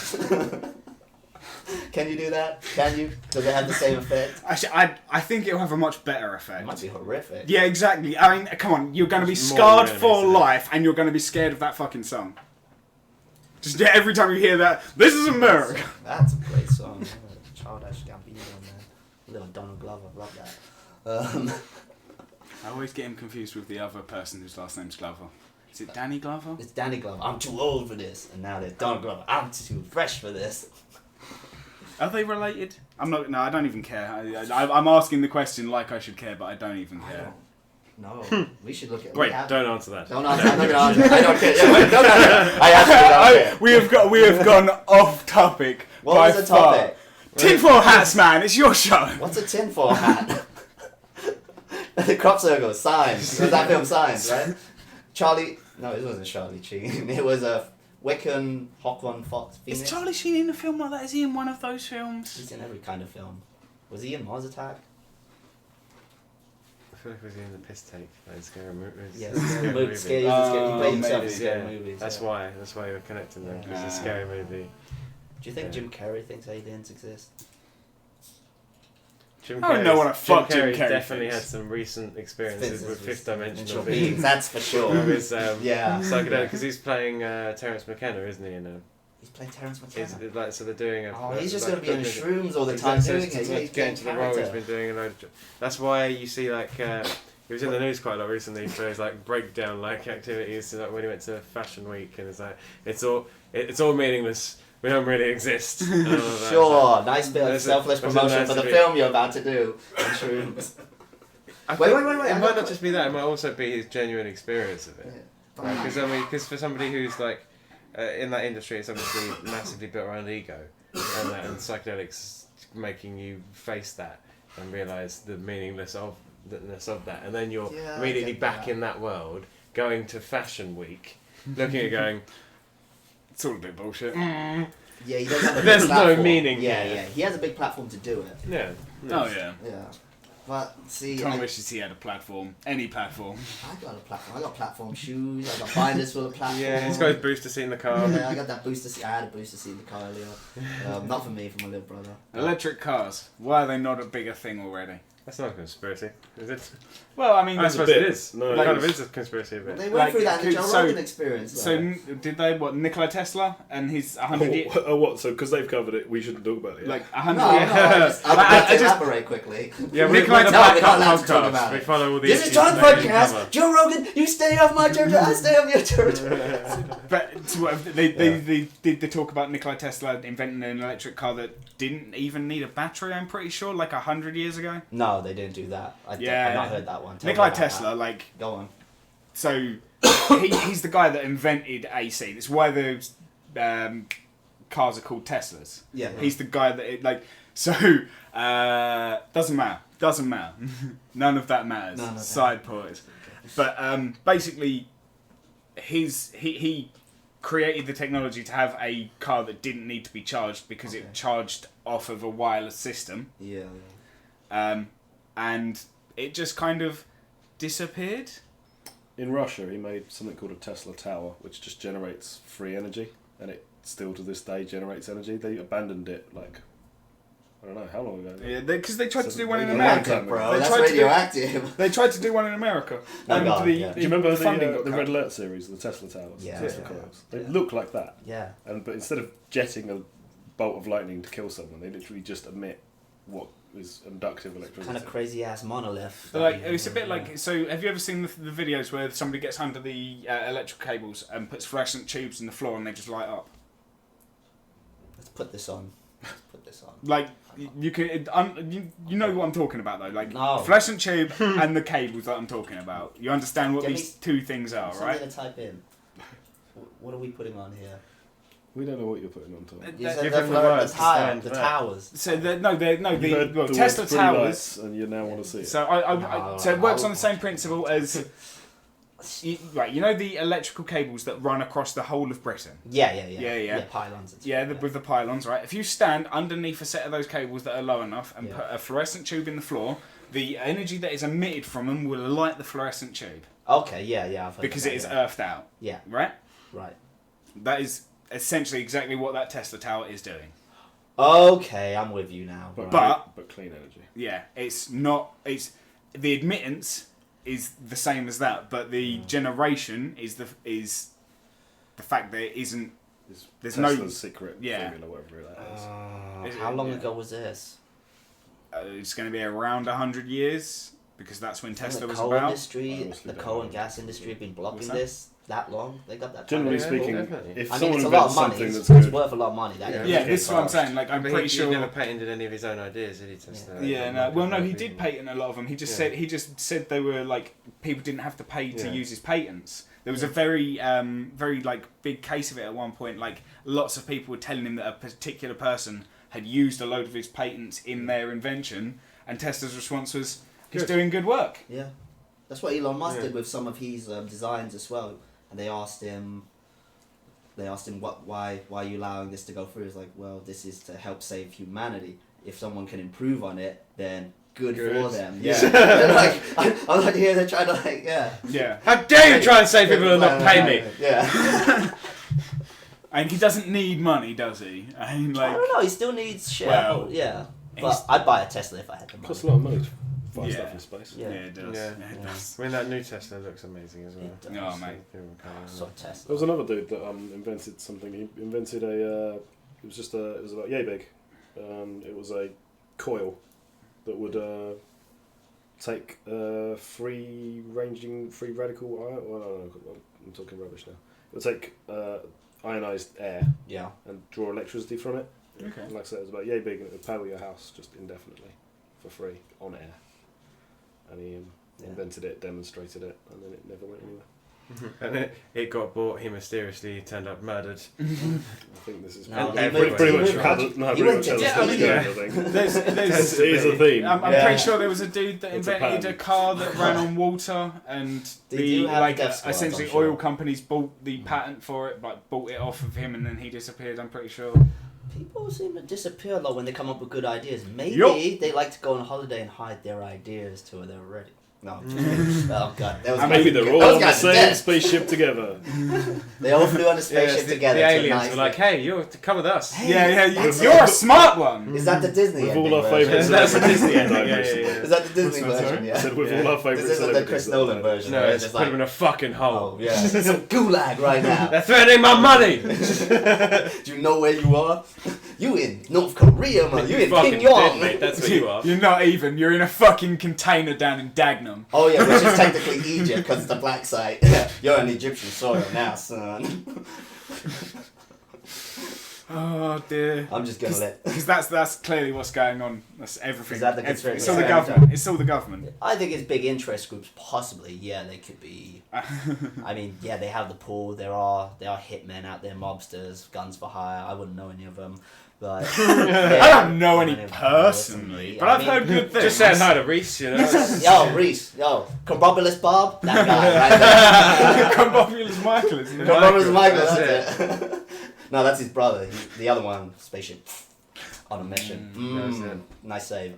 Can you do that? Can you? Does it have the same effect? Actually, I think it'll have a much better It effect. might be horrific. Yeah, exactly. I mean, come on, you're going to be It's more scarred awareness, for isn't it? life, and you're going to be scared of that fucking song. Just every time you hear that, this is America. That's a great song. Yeah. Child Ash Gambino, man. Little Donald Glover, love that. I always get him confused with the other person whose last name's Glover. Is it Danny Glover? It's Danny Glover. I'm too old for this, and now there's Donald Glover. I'm too fresh for this. Are they related? I'm not. No, I don't even care. I'm asking the question like I should care, but I don't even I care. don't. No, we should look at. Wait, we have- don't answer that. Don't answer. I'm not gonna answer. I don't care. Yeah, wait, no. I actually don't care. We have gone off topic. What by was the far. topic? Tinfoil hats, man. It's your show. What's a tinfoil hat? The crop circle, Signs. Was that film Signs, right? Charlie. No, it wasn't Charlie Sheen. It was a Wiccan, Hockron, Fox, Phoenix. Is Charlie Sheen in a film like that? Is he in one of those films? He's in every kind of film. Was he in Mars Attack? I feel like he was in the piss take, like scary movies. Yeah, Scary movie. scary. He played himself in maybe, scary Yeah, movies. that's yeah. why. That's why you're connecting them. Because it's a scary movie. Do you think Yeah. Jim Carrey thinks aliens exist? Jim I don't know what the fuck Jim Carrey's Carrey definitely thinks. had some recent experiences with fifth dimensional Dimensional beings. beings, that's for sure. With his Yeah. psychedelic, because he's playing Terence McKenna, isn't he? He's playing Terence McKenna. Like, so they're doing a. Oh, he's just like, going to be on looking- shrooms all the He's time like, doing to it. get He's getting into the role, he's character. been doing a load of. That's why you see like he was in the news quite a lot recently for his like breakdown like activities. So, like when he went to Fashion Week and it's like it's all meaningless. We don't really exist. and all of that. Sure, nice bit of There's a- selfless there's a promotion nice for the bit. film you're about to do. On shrooms. I Wait, think wait, wait, It I might got- not just be that. It might also be his genuine experience of it. Because because for somebody who's like in that industry, it's obviously massively built around ego, and psychedelics making you face that and realise the meaninglessness of that, and then you're Yeah, I immediately get back that. in that world, going to Fashion Week, looking at going. It's all a bit bullshit. Yeah, he does have a big There's no platform. meaning Yeah, here. yeah. He has a big platform to do it. Yeah. Oh yeah. Yeah. But see, Tom I wishes he had a platform. Any platform. got a platform. I got platform shoes. I got binders full of platform. Yeah, he's got his booster seat in the car. Yeah, I got that booster seat. I had a booster seat in the car earlier. Not for me, for my little brother. Electric cars. Why are they not a bigger thing already? That's not a conspiracy, is it? Well, I mean, I there's suppose bit. it is. No, It it kind of is. is a conspiracy a bit. They went Like, through that in the Joe so- Rogan experience. So though. did they? What Nikola Tesla and his 100 year, Oh, what? So because they've covered it, we shouldn't talk about it. like No, 100 no, year. I'd like to elaborate quickly. Yeah, Nikola we're the Tesla, Black we're not Cup allowed to talk podcast. about We it. follow all the This is issues John's that they didn't podcast. cover. Joe Rogan, you stay off my territory. I stay off your territory. But they did the talk about Nikola Tesla inventing an electric car that didn't even need a battery. I'm pretty sure, like 100 years ago. No, they didn't do that. I've not heard that one. Tell me Nikola about Tesla, that. like, Go on. so he's the guy that invented AC. That's why those cars are called Teslas. Yeah. He's the guy that doesn't matter. None of that matters. None of that. Side points. But basically, he created the technology to have a car that didn't need to be charged because it charged off of a wireless system, Yeah. and it just kind of disappeared. In Russia, he made something called a Tesla Tower, which just generates free energy, and it still to this day generates energy. They abandoned it I don't know how long ago. Yeah, because they tried to do one in Yeah, America. yeah, bro. They That's tried to do- radioactive. They tried to do one in America. Oh, and God, yeah. Do you remember funding the got cut. Red Alert series, the Tesla Towers, Yeah, Tesla yeah, coils? They yeah. look like that, Yeah. but instead of jetting a bolt of lightning to kill someone, they literally just emit what is inductive electricity. Kind of crazy ass monolith. But like it's a bit like, so have you ever seen the videos where somebody gets under the electrical cables and puts fluorescent tubes in the floor and they just light up? Let's put this on. Let's put this on. Like you can, you know what I'm talking about though, like No. fluorescent tube and the cables that I'm talking about. You understand what Give these two things are, Something right? to type in. What are we putting on here? We don't know what you're putting on top. Uh, You That- said give the, them the words to stand the back. towers. So the You heard Tesla words, free towers. lights, and you now want to see it. So so it works on the same principle as. Right, you know the electrical cables that run across the whole of Britain? Yeah. Yeah. Pylons. and Yeah, stuff, with the pylons, right? If you stand underneath a set of those cables that are low enough and Yeah. put a fluorescent tube in the floor, the energy that is emitted from them will light the fluorescent tube Okay, yeah. I've heard because of it is that, earthed out, yeah. right? Right. That is essentially exactly what that Tesla tower is doing. Okay, I'm with you now. But- clean energy. Yeah, it's not. It's the admittance is the same as that, but the generation is the fact that it isn't. It's There's Tesla's no- secret yeah. formula, whatever that is. How long yeah. ago was this? It's going to be around 100 years because that's when Tesla the was coal about. industry, Honestly, the don't coal know. and gas industry have been blocking What's that? this that long. They got that. Generally Yeah, speaking, definitely. if I mean, someone it's a lot invents of money. something It's that's good, worth a lot of money. That Yeah, industry Yeah, this is what I'm fast. saying. Like, I'm But pretty he sure. never patented any of his own ideas, did he? Tesla? Yeah, no. Well, no, he did patent a lot of them. He just Yeah. said they were like people didn't have to pay to Yeah. use his patents. There was a very like big case of it at one point. Like lots of people were telling him that a particular person had used a load of his patents in their invention, and Tesla's response was, "He's Good. doing good work." Yeah, that's what Elon Musk Yeah. did with some of his designs as well. And they asked him, they asked him why are you allowing this to go through. He's like, well, this is to help save humanity. If someone can improve on it, then good for them. Yeah. Like, I'm like here, they're trying to like, Yeah. How dare you try and save people and not pay me? Yeah. And he doesn't need money, does he? I mean, like, I don't know. He still needs share. Well, yeah. But I'd buy a Tesla if I had the money. Costs a lot of money to fly Yeah. stuff in space. Yeah. it does. Yeah. It does. I mean, that new Tesla looks amazing as well. It does. Oh, mate. So Tesla. There was another dude that invented something. He invented a. It was about yay big. It was a coil that would take free radical. Well, no, I'm talking rubbish now. It would take ionized air Yeah. and draw electricity from it. Okay. Like I said, it was about yay big, and it would power your house just indefinitely for free on air. And he invented it, demonstrated it, and then it never went anywhere. And it got bought. He mysteriously turned up murdered. I think this is No, pretty much how the story yeah. goes, I think. There's It is a theme. I'm Yeah. pretty sure there was a dude that It's a invented a patent. car that ran on water, and They the do have like death squads, essentially I'm sure. oil companies bought the patent for it, like bought it off of him, and then he disappeared. I'm pretty sure. People seem to disappear a lot when they come up with good ideas. Maybe Yup. they like to go on holiday and hide their ideas till they're ready. No, I'm just kidding. Oh god, that was Maybe they're all those on the guys are same dead. spaceship together. They all flew on a spaceship the together. The to a aliens nice were like, "Hey, you come with us." Hey, Yeah, that's you're it. a smart one. Is that the Disney With ending all our version? favourites. That's the Disney ending. ending. Yeah. Is that the Disney What's that, version? sorry? Yeah. Said with Yeah. all our favourite This isn't the Chris Nolan version. No, where it's just put him in a fucking hole. oh yeah, some gulag right now. They're threatening my money. Do you know where you are? You in North Korea, man. You in Fucking Pyongyang. dead, mate. That's where you are. You're not even. You're in a fucking container down in Dagenham. Oh yeah, which is technically Egypt because it's the black site. You're on Egyptian soil now, son. Oh dear. I'm just gonna let. Because that's clearly what's going on. That's everything. Is that the Everything. It's conspiracy all the theory? government. It's all the government. I think it's big interest groups. Possibly, yeah, they could be. I mean, yeah, they have the pool. There are hitmen out there, mobsters, guns for hire. I wouldn't know any of them, but I don't know any personally, but I've heard good things. Just saying hi to Reese, you know. Yo, Reese, yo, Combobulus Bob, that guy right there. Combobulus Michael, isn't it? Combobulus Michael, That's that's it. No, that's his brother. The other one, spaceship, on a mission. That's it. Nice save.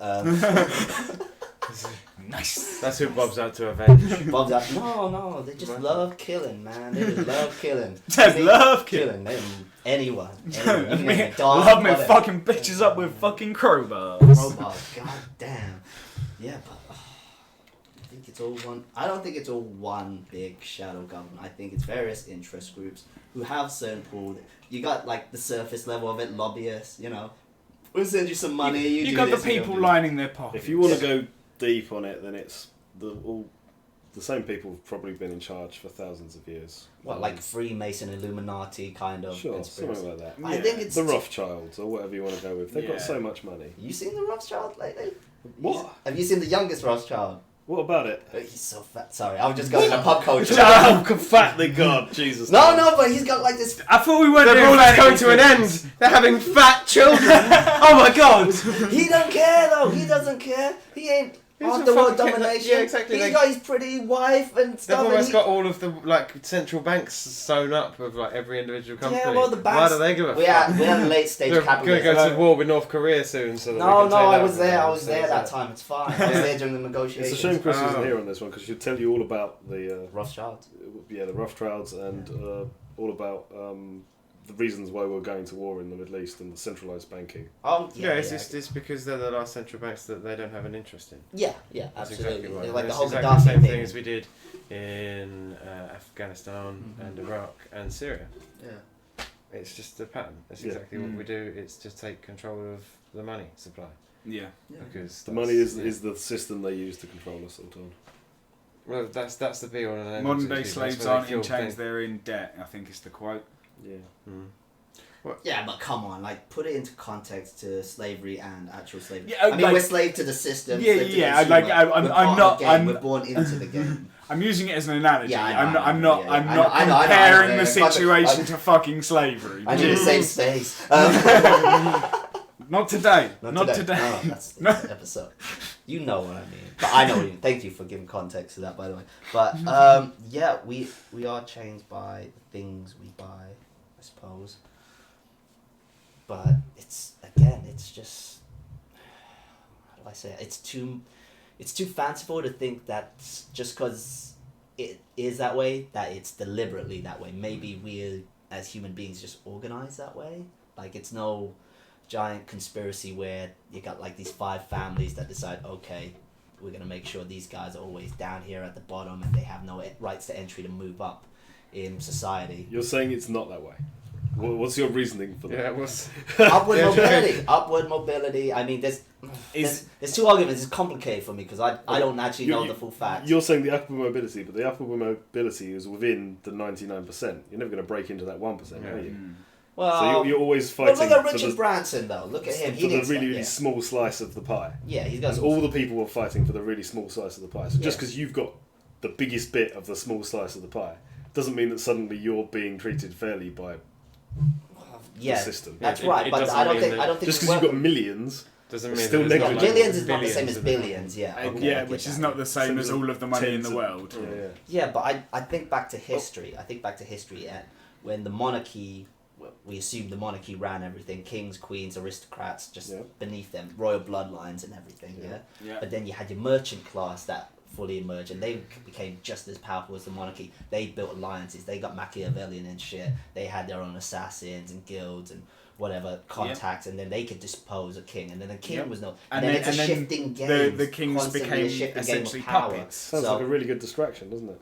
Nice. That's who Bob's out to avenge. Bob's out. No, they just love killing, man. They just love killing. Just They love killing. They, anyone. Me, Dog, love me whatever. fucking bitches up with fucking crowbars. Robots, god damn. Yeah, but I think it's all one. I don't think it's all one big shadow government. I think it's various interest groups who have certain pool. You got like the surface level of it, lobbyists. You know, we'll send you some money. You do got the this, you people don't do lining their pockets. If you want to go deep on it, then it's the same people have probably been in charge for thousands of years. what, like Freemason, Illuminati kind of Sure, conspiracy. something like that. I think it's The Rothschilds, or whatever you want to go with. They've Yeah. got so much money. You seen the Rothschild lately? What? Have you seen the youngest Rothschild? What about it? He's so fat. Sorry, I was just going to pop culture. Oh, fat the god, Jesus. No, but he's got like this. I thought we weren't The doing world is fantasy coming to an end. films. They're having fat children. Oh my god. He don't care though. He doesn't care. He ain't Who's on the the world fuck- domination. yeah, exactly, He's like- got his pretty wife and They've stuff. And almost he, got all of the like central banks sewn up with like every individual company. yeah, well, the Why banks. do they give a we fuck? had a late stage They're going to capitalism. go to war with North Korea soon, so that we No, can take I that was from there. them. I was So there it's that like- time. It's fine. I was there during the negotiations. It's a shame Chris isn't Oh. here on this one because she'd tell you all about the Rothschild. the Rothschilds and all about the reasons why we're going to war in the Middle East and the centralised banking. Oh Yeah, it's because they're the last central banks that they don't have an interest in. yeah, That's absolutely. exactly right. They're like the It's whole exactly Gaddafi the same thing. thing as we did in Afghanistan and Iraq and Syria. Yeah. It's just a pattern. That's Yeah. exactly what we do. It's just take control of the money supply. Yeah. Because The that's- money is yeah. is the system they use to control us all the time. Well, that's the be all and end. Modern day essentially. slaves That's where aren't they in kill chains, things. they're in debt, I think is the quote. Yeah. Mm. Yeah, but come on, like put it into context to slavery and actual slavery. Yeah, I mean, like- we're slave to the system. Yeah, slave to yeah, consumer. like, I'm We're part not- of the game, I'm- we're born into the game. I'm using it as an analogy. Yeah, I know, I'm not. I I'm know, not. yeah, I'm yeah. not I know, comparing yeah, the yeah. situation to fucking slavery. I need a safe space. Not today. Not today. today. No, that's the episode. You know what I mean. But I know what you mean. Thank you for giving context to that, by the way. But yeah, we are changed by the things we buy I suppose. But it's just, how do I say it? It's too fanciful to think that just because it is that way, that it's deliberately that way. Maybe we as human beings just organize that way. Like, it's no giant conspiracy where you got like these 5 families that decide, okay, we're gonna make sure these guys are always down here at the bottom and they have no rights to entry to move up in society. You're saying it's not that way. What's your reasoning for that? Yeah, what's Upward mobility. Upward mobility. I mean, there's 2 arguments. It's complicated for me because I don't actually know the full facts. You're saying the upward mobility, but the upward mobility is within the 99%. You're never going to break into that 1%, are you? Well, so you're always fighting. Well, look at Richard Branson, though. Look at him. For the really small slice of the pie. Yeah, he's got. All the people are fighting for the really small slice of the pie. So just because you've got the biggest bit of the small slice of the pie, doesn't mean that suddenly you're being treated fairly by the system. That's right. But I don't think just because you've got millions. Doesn't mean still negligent. Millions is not the same as billions, which is not the same as all of the money in the world. Yeah, but I think back to history. When the monarchy, we assume the monarchy ran everything, kings, queens, aristocrats, just beneath them, royal bloodlines and everything, But then you had your merchant class that fully emerged, and they became just as powerful as the monarchy. They built alliances, they got Machiavellian and shit, they had their own assassins and guilds and whatever contacts, and then they could dispose a king, and then the king was no, and then it's a shifting game. The kings became essentially puppets. Sounds like a really good distraction, doesn't it?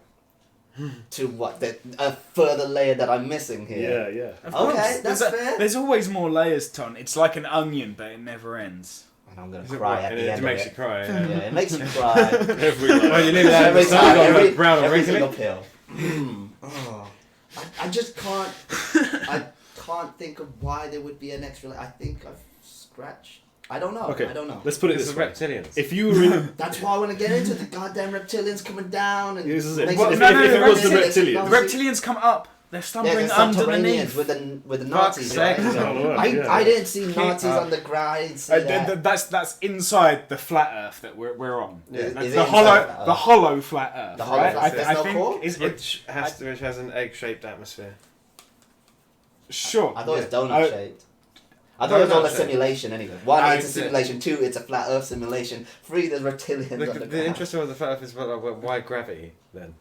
To what? A further layer that I'm missing here. Yeah. Okay, that's fair. There's always more layers, Ton. It's like an onion, but it never ends. And I'm gonna cry at the end. It makes you cry. Yeah, it makes you cry. Well, you need that every time. brown Everything uphill. I just can't. I can't think of why there would be an extra. I think I've scratched. I don't know. Okay. I don't know. Let's put it this way. Reptilians. If you were in, that's why I want to get into the goddamn reptilians coming down and. This is it. If it was the reptilians. The reptilians come up. They're stumbling underneath with the Nazis. Right? I didn't see Nazis on the ground. I didn't see that. That's inside the flat Earth that we're on. Yeah. The hollow flat Earth. The hollow flat Earth. I think which has an egg-shaped atmosphere. Sure. I thought it was donut shaped. I thought it was all a simulation anyway. 1, it's a simulation. 2, it's a flat Earth simulation. 3, there's reptilians. The interesting one of the flat Earth is why gravity then?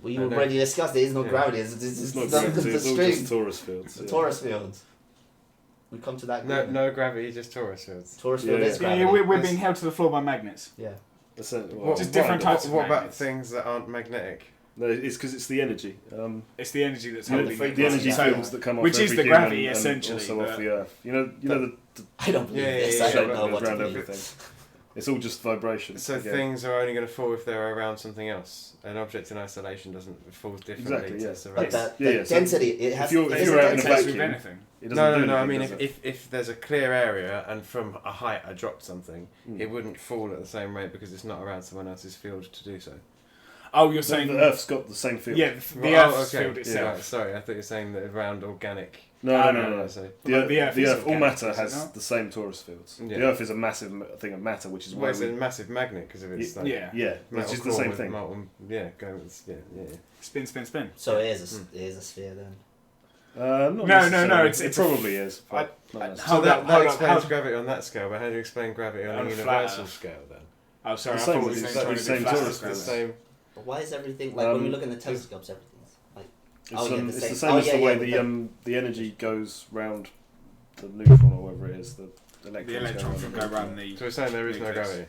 Well, you already discussed there is no gravity. It's not gravity. It's all just torus fields. The torus fields. We come to that. No gravity, just torus fields. Torus field is gravity. Yeah, we're being held to the floor by magnets. Yeah. Just different types of What about magnets. things that aren't magnetic? No, it's because it's the energy. It's the energy that's holding the energy fields that come off which is every the gravity human essentially. And also off the Earth. You know I don't believe this. Yeah, I don't know what to around believe. everything. It's all just vibration. So things are only going to fall if they're around something else. An object in isolation doesn't fall differently to surround. But the density, it has. If you're out in a vacuum, with anything. it doesn't do No. I anything, mean, does it? if there's a clear area and from a height I dropped something, it wouldn't fall at the same rate because it's not around someone else's field to do so. Oh, you're saying the Earth's got the same field. Yeah, the Earth's field itself. Yeah, sorry, I thought you were saying that around organic. No. So The Earth, all matter organic, has the same torus fields. Yeah. The Earth is a massive thing of matter, which is why it's a massive magnet because of its which is the same thing. Spin. So it is a sphere then. No. It's probably is. So that explains gravity on that scale, but how do you explain gravity on a universal scale then? Oh, sorry, The I same, thought we it's were the same trying to torus do The field. same. But why is everything like when we look in the telescopes, everything's like It's the same as the way the energy goes round the neutron or whatever it is. The electrons go around the. So we're saying there is no gravity.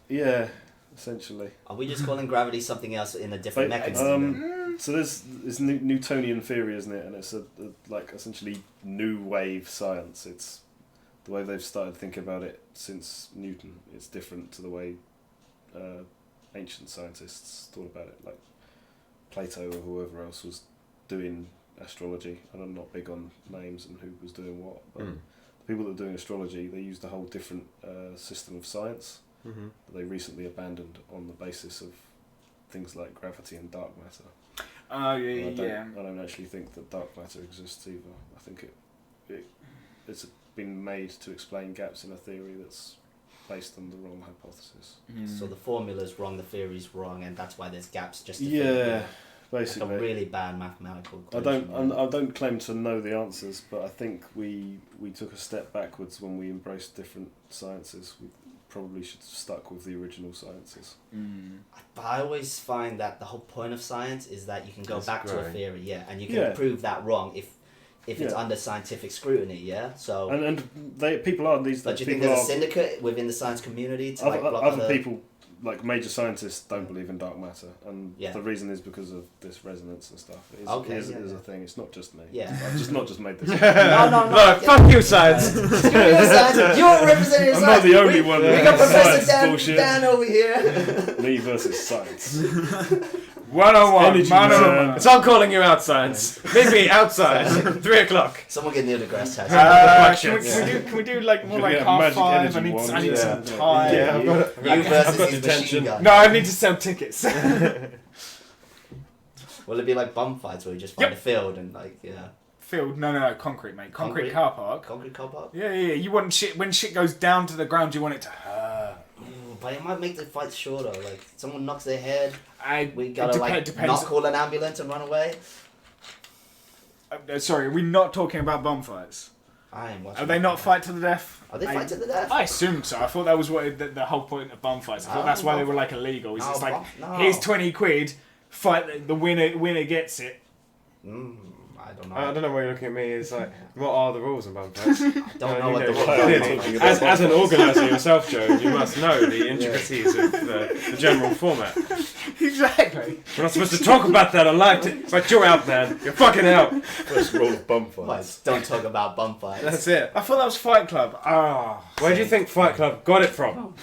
Yeah, essentially. Are we just calling gravity something else in a different mechanism? So there's Newtonian theory, isn't it? And it's a like essentially new wave science. It's the way they've started thinking about it since Newton. It's different to the way ancient scientists thought about it, like Plato or whoever else was doing astrology. And I'm not big on names and who was doing what, but the people that were doing astrology, they used a whole different system of science that they recently abandoned on the basis of things like gravity and dark matter. Oh yeah. I don't actually think that dark matter exists either. I think it's been made to explain gaps in a theory that's based on the wrong hypothesis. So the formula's wrong, the theory's wrong, and that's why there's gaps. Basically, like a really bad mathematical I equation. don't claim to know the answers, but I think we took a step backwards when we embraced different sciences. We probably should have stuck with the original sciences. But I always find that the whole point of science is that you can go It's back to a growing. theory, and you can prove that wrong if it's Yeah. under scientific scrutiny, So. And people are these But days. do you think there's a syndicate within the science community to like block other people, like major scientists, don't believe in dark matter, and Yeah. the reason is because of this resonance and stuff. It is, Okay, it is yeah. a thing. It's not just me. Yeah. I've just not just made this. No. Fuck you, science. You're representing I'm science. not the only one We that got has Professor science bullshit. Dan over here. Me versus science. 101. Energy Man. So I'm calling you out, science. Maybe outside. 3 o'clock. Someone get Neil deGrasse Tyson. Can we do like more Could like we have half magic 5? energy I need ones? I need Yeah. some time. Yeah, I've got You versus got his detention. machine gun. No, I need to sell tickets. Will it be like bum fights where you just find a field and Field? No, concrete, mate. Concrete car park. concrete car park? Yeah. You want shit when shit goes down to the ground. You want it to hurt. Ooh, but it might make the fight shorter. Like someone knocks their head, we It gotta depends. not call an ambulance and run away. Sorry, are we not talking about bum fights? I am watching. Are they not fight to the death? Are they fight to the death? I assumed so. I thought that was what the whole point of bum fights. I thought that's why they were like illegal. It's just like, here's 20 quid, fight the winner gets it. I don't know. I don't know why you're looking at me. It's like, what are the rules in bum fights? I don't know what the Why are we talking about As an organiser yourself, Joe, you must know the intricacies of the general format. Exactly. We're not supposed to talk about that on live, but you're out, man. You're fucking out. First rule of bum fights. What? Don't talk about bum fights. That's it. I thought that was Fight Club. Where do you think Fight Club got it from?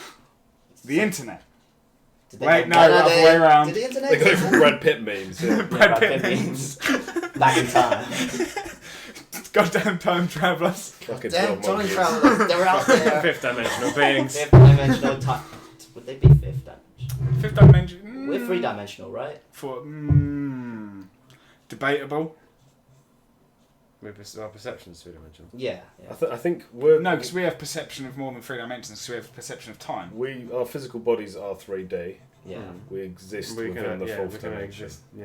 The internet. Did they Wait, go- no, other way around. Did the internet? They got it from Brad Pitt memes. Yeah. Brad Pitt memes. Back in time. Goddamn time travellers. Fucking Damn, 12 Tony monkeys. Travelers, they're out there. Fifth dimensional beings. Fifth dimensional time. Would they be fifth dimensional? Fifth dimension. We're three dimensional, right? For debatable. Our perception's three-dimensional. Yeah. I think we're No, because we have perception of more than 3 dimensions. So we have perception of time. our physical bodies are 3D. Yeah. We exist We within can, the yeah, fourth we can dimension. exist. Yeah,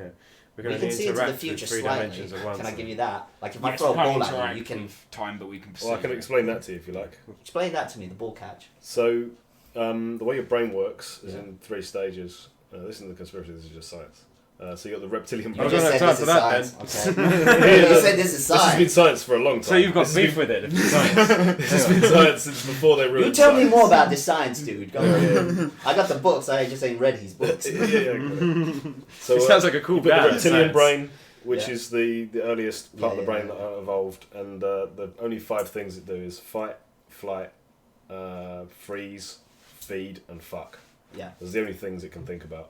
we We can can see into the interact future with 3 slightly. dimensions at once. Can I give you that? Like if I Yes, throw a we can't ball at interact you, you can with time, but we can perceive. Well, I can it. explain that to you if you like. explain that to me. The ball catch. So, the way your brain works is Yeah. in 3 stages. This isn't the conspiracy. This is just science. So you got the reptilian You I brain. don't just have said time this for is that, science. Okay. You said this is This has been science. science for a long time. So you've got This beef with it, if it's science. This has been science since before they ruined You tell me science. more about this science, dude. Go on. Yeah. I got the books. I just ain't read his books. So It sounds like a cool you've got guy. the reptilian science. brain, which Yeah. is the earliest part of the Yeah, brain that evolved, and the only 5 things it do is fight, flight, freeze, feed, and fuck. Yeah. Those are the only things it can think about.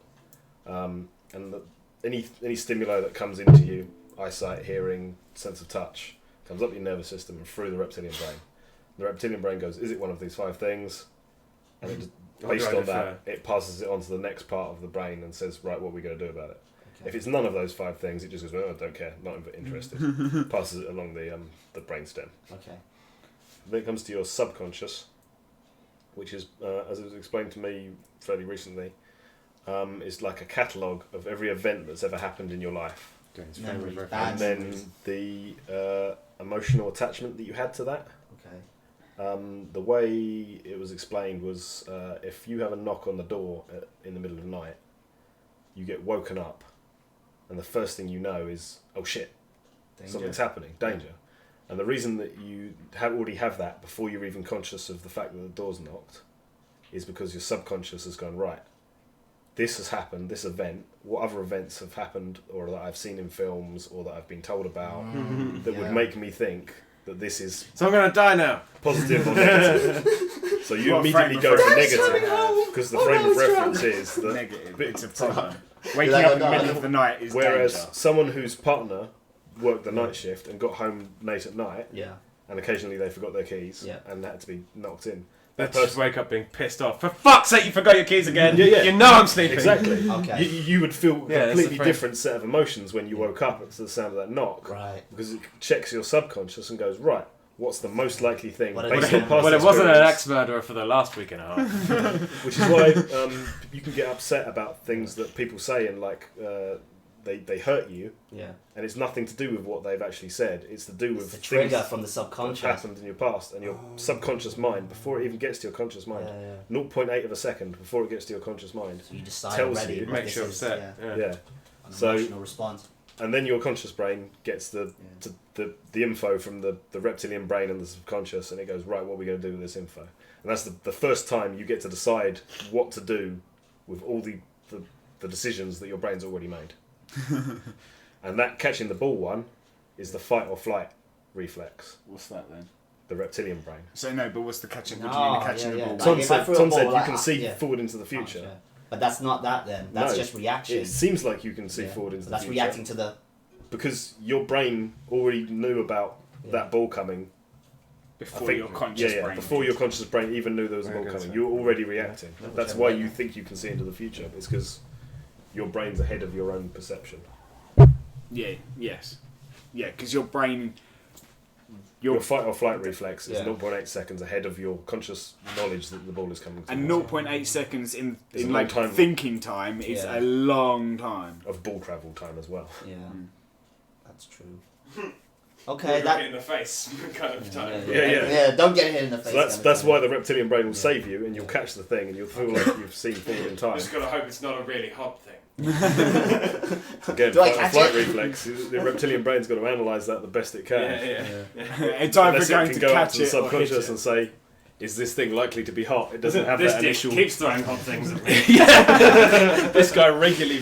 Any stimuli that comes into you, eyesight, hearing, sense of touch, comes up your nervous system and through the reptilian brain. The reptilian brain goes, is it one of these 5 things? And it just, based I'd on rather that, it passes it on to the next part of the brain and says, right, what are we going to do about it? If it's none of those 5 things, it just goes, oh, I don't care, not interested. Passes it along the brainstem. Okay. Then it comes to your subconscious, which is, as it was explained to me fairly recently, is like a catalogue of every event that's ever happened in your life. Doing his Memories, favourite bad And reference. then the emotional attachment that you had to that. Okay. The way it was explained was if you have a knock on the door in the middle of the night, you get woken up, and the first thing you know is, oh shit, something's happening, danger. And the reason that you already have that before you're even conscious of the fact that the door's knocked is because your subconscious has gone, right, this has happened, this event, what other events have happened or that I've seen in films or that I've been told about that would make me think that this is So I'm going to die now. positive or negative. So you What immediately frame go of for reference? negative because the frame of reference is that Negative. It's a problem. Waking Like, up in the no, middle no. of the night is whereas danger. someone whose partner worked the night shift and got home late at night Yeah. and occasionally they forgot their keys Yeah. and had to be knocked in. They That just person, wake up being pissed off. For fuck's sake, you forgot your keys again. Yeah, yeah. You know I'm sleeping. exactly. Okay. You would feel Yeah, a that's completely the different set of emotions when you woke up to the sound of that knock Right. because it checks your subconscious and goes, right, what's the most likely thing What based it- on past Well, it wasn't an experience? ex-murderer for the last week and a half. Which is why you can get upset about things that people say in like they hurt you, Yeah. and it's nothing to do with what they've actually said. It's to do with It's the trigger things from the subconscious. that happened in your past, and your subconscious mind, before it even gets to your conscious mind, Yeah. 0.8 of a second before it gets to your conscious mind. So you decide Tells already. you. what Makes this you is, upset. Yeah. Yeah. An So- emotional response. And then your conscious brain gets the info from the reptilian brain and the subconscious, and it goes, right, what are we going to do with this info? And that's the first time you get to decide what to do with all the decisions that your brain's already made. And that catching the ball one is the fight or flight reflex, What's that then? the reptilian brain. So no, but what's the catching? What No, do you mean the catching yeah, the yeah. ball? Like, if I Tom threw a said ball you like can that, see yeah. forward into the future. Yeah. But that's not that then. That's No, just reaction. It seems like you can see Yeah. forward into So the that's future. reacting to the... Because your brain already knew about that ball coming. Before your conscious brain. Before your conscious brain even knew there was a Very ball good, coming. sir. You were already reacting. Yeah. That's Whichever why way you then. think you can see into the future. It's because your brain's ahead of your own perception. Yeah. Yes. Yeah, because your brain. Your fight or flight reflex is Yeah. 0.8 seconds ahead of your conscious knowledge that the ball is coming And towards 0.8 seconds in It's a like long time. thinking time is Yeah. a long time. you. Of ball travel time as well. Yeah. Mm. That's true. Okay, that... in the face kind of Yeah. Don't get hit in the face. So that's kind of that's thing. why the reptilian brain will Yeah. save you, and you'll catch the thing, and you'll feel like you've seen forward in time. gotta hope it's not a really hot thing. Again, Do I fight or catch flight it? reflex. The reptilian brain's got to analyse that the best it can. It's either Unless it going can to go out catch to the it or hit subconscious it. and say, "Is this thing likely to be hot?" It doesn't have This that dish initial. keeps throwing hot things at me. This guy regularly.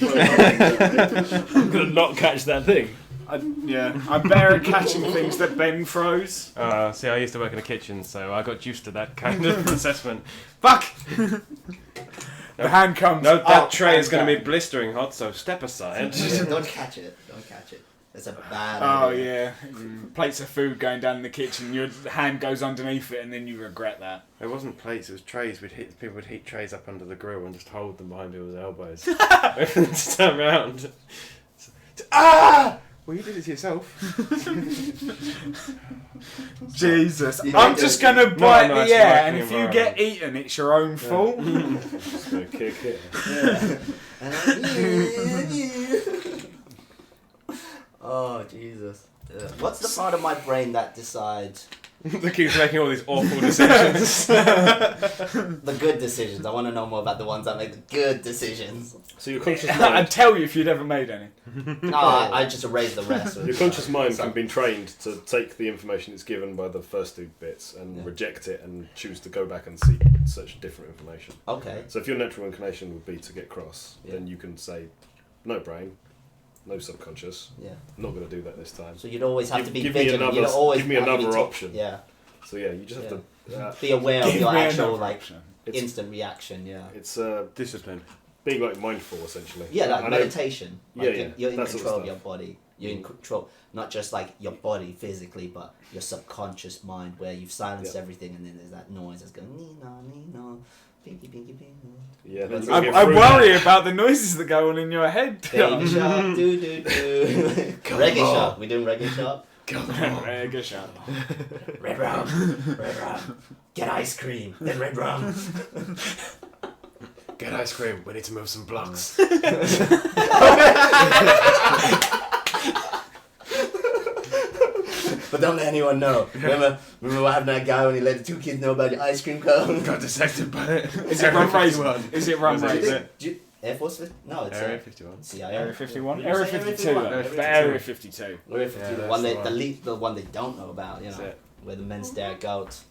I'm gonna not catch that thing. I'm better at catching things that Ben throws. See, I used to work in a kitchen, so I got used to that kind of assessment. Fuck! The hand comes. No, that up tray is and going to be down. blistering hot, so step aside. Yeah, don't catch it. Don't catch it. It's a bad Oh idea. yeah, plates of food going down in the kitchen. Your hand goes underneath it, and then you regret that. It wasn't plates, it was trays. People would heat trays up under the grill and just hold them behind people's elbows. Just turn around. Ah! Well, you did it to yourself. Jesus, You I'm don't just do it. gonna bite Not a nice the air, working and if you get eaten, it's your own fault. Just gonna kick it. Oh Jesus! What's the part of my brain that decides That keeps making all these awful decisions. the good decisions? I want to know more about the ones that make the good decisions. So your conscious I'd mind, tell you if you'd ever made any. No, I just erase the rest. your conscious mind So- can be trained to take the information it's given by the first two bits and Yeah. reject it and choose to go back and seek such different information. Okay. So if your natural inclination would be to get cross, Yeah. then you can say, no brain, no subconscious. Yeah. I'm not going to do that this time. So you'd always have to be Give me vigilant. another- You'd always give me have to be another t- option. Yeah. So yeah, you just have to. Be aware of Give your me actual another like option. It's instant reaction. Yeah. it's Discipline. being like mindful essentially. Yeah, like I know- meditation. Like Yeah, yeah, You're in that sort of control of stuff. your body. You're in control, not just like your body physically, but your subconscious mind, where you've silenced Yeah. everything, and then there's that noise that's going nee no, pinky pinky pinky. Yeah, then I- you've got to get I through worry about the noises that go on in your head. Baby shark, do do do. Reggae shark. We doing reggae shark? Good shout. Red rum, red rum. Get ice cream, then red rum. Get ice cream, we need to move some blocks. But don't let anyone know. Remember what happened to that guy when he let the two kids know about the ice cream cone? Got dissected by it. Is it run race? Is it run Was it? race? Air Force? No, it's Area 51. CIA. Area 51? Did you Area say 52. Area 52. Area 52. Area 52. Yeah, the that's one the they, one. the one they don't know about, you That's know, it. where the men stare at goats.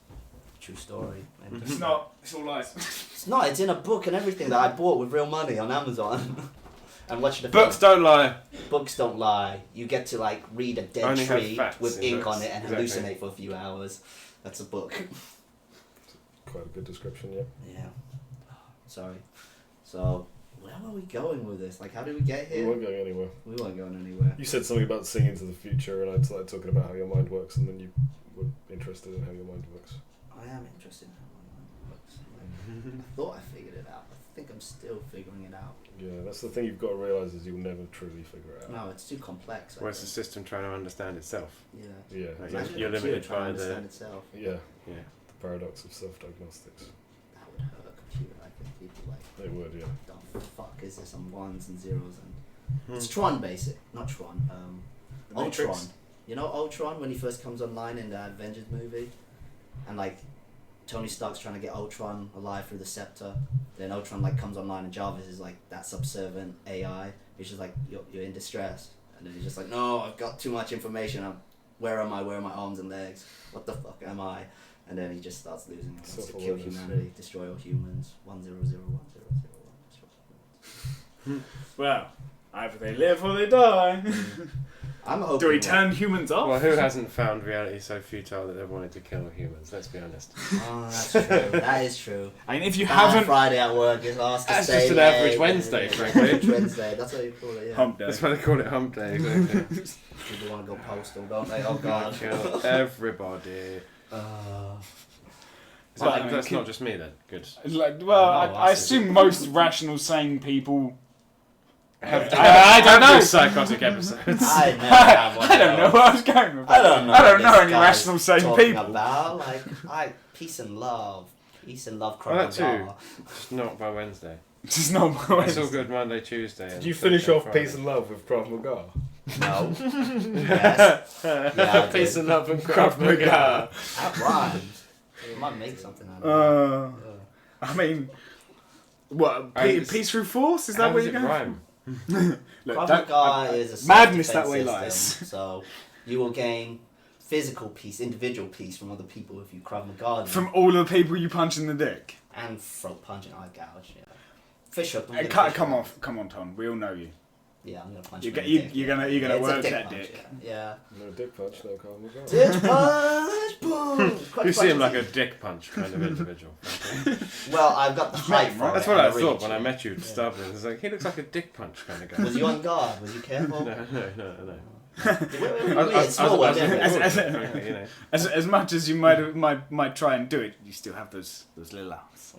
True story. And It's not. It's all lies. it's not. It's in a book and everything that I bought with real money on Amazon. And watch the Books film. don't lie. Books don't lie. You get to like read a dead Only have tree facts with in ink books. on it and Exactly. hallucinate for a few hours. That's a book. Quite a good description, yeah. Yeah. Sorry. So, where were we going with this? Like, how did we get We here? weren't going anywhere. We weren't going anywhere. You said something about seeing into the future, and I started talking about how your mind works, and then you were interested in how your mind works. I am interested in how my mind works. Like, I thought I figured it out. I think I'm still figuring it out. Yeah, that's the thing you've got to realise is you'll never truly figure it out. No, it's too complex. I Well, it's the think. system trying to understand itself. Yeah. Yeah, Like, Imagine you're a computer limited trying by to the. understand itself. yeah. Yeah. The paradox of self-diagnostics. That would hurt a computer. Like, if people like, They would, yeah. the fuck is this on ones and zeros and It's Tron, not Tron. The Ultron. Matrix? You know Ultron when he first comes online in the Avengers movie, and like Tony Stark's trying to get Ultron alive through the scepter. Then Ultron like comes online and Jarvis is like that subservient AI. He's just like you're in distress, and then he's just like, no, I've got too much information. Where am I? Where are my arms and legs? What the fuck am I? And then he just starts losing. He wants to kill humanity, destroy all humans. 1001000. Well, either they live or they die. I'm hoping. Do we turn humans off? Well, who hasn't found reality so futile that they wanted to kill humans? Let's be honest. Oh, that's true. That is true. I mean, if you Bad haven't... Friday at work is asked to That's stay just an late, average Wednesday, frankly. Average Wednesday. That's what you call it. Yeah. Hump day. That's why they call it hump day. Exactly. People want to go postal, don't they? Oh God. Kill everybody. That's not just me then. Good. Like, No, I assume most rational, sane people... I don't know. Psychotic episodes. I never have one. I don't know what I was going with. I don't know. I don't know what any this guy's rational, sane talking people. About like peace and love, Well, that too. Krav Just not by Wednesday. Just not my It's all good Monday, Tuesday. Did you finish off Peace and Love with Krav Maga? No. Yes. Yeah, I Peace did. and love and Krav Maga. That rhymes. You might make something out of it. I mean, what? Peace through force? Is that How where does you're it going? rhyme? Look, Krav that- Maga is a madness that self-defense way system, lies. So you will gain physical peace, individual peace from other people if you Krav Maga them. From all the people you punch in the dick. And throat punch and eye gouge. Yeah. Fish hook. Come on, Tom. We all know you. Yeah, I'm gonna punch You're you. you're gonna It's a work dick that punch, dick. Yeah. No dick punch, no Krav Maga. Dick punch, boom. Quite You seem like punches. a dick punch kind of individual. frankly. Well, I've got the height for That's it what and I the thought reach. when I met you to start with. It's like, he looks like a dick punch kind of guy. Was you on guard? Was you careful? No. It's small world, isn't it? You know. As much as you might try and do it, you still have those little arms.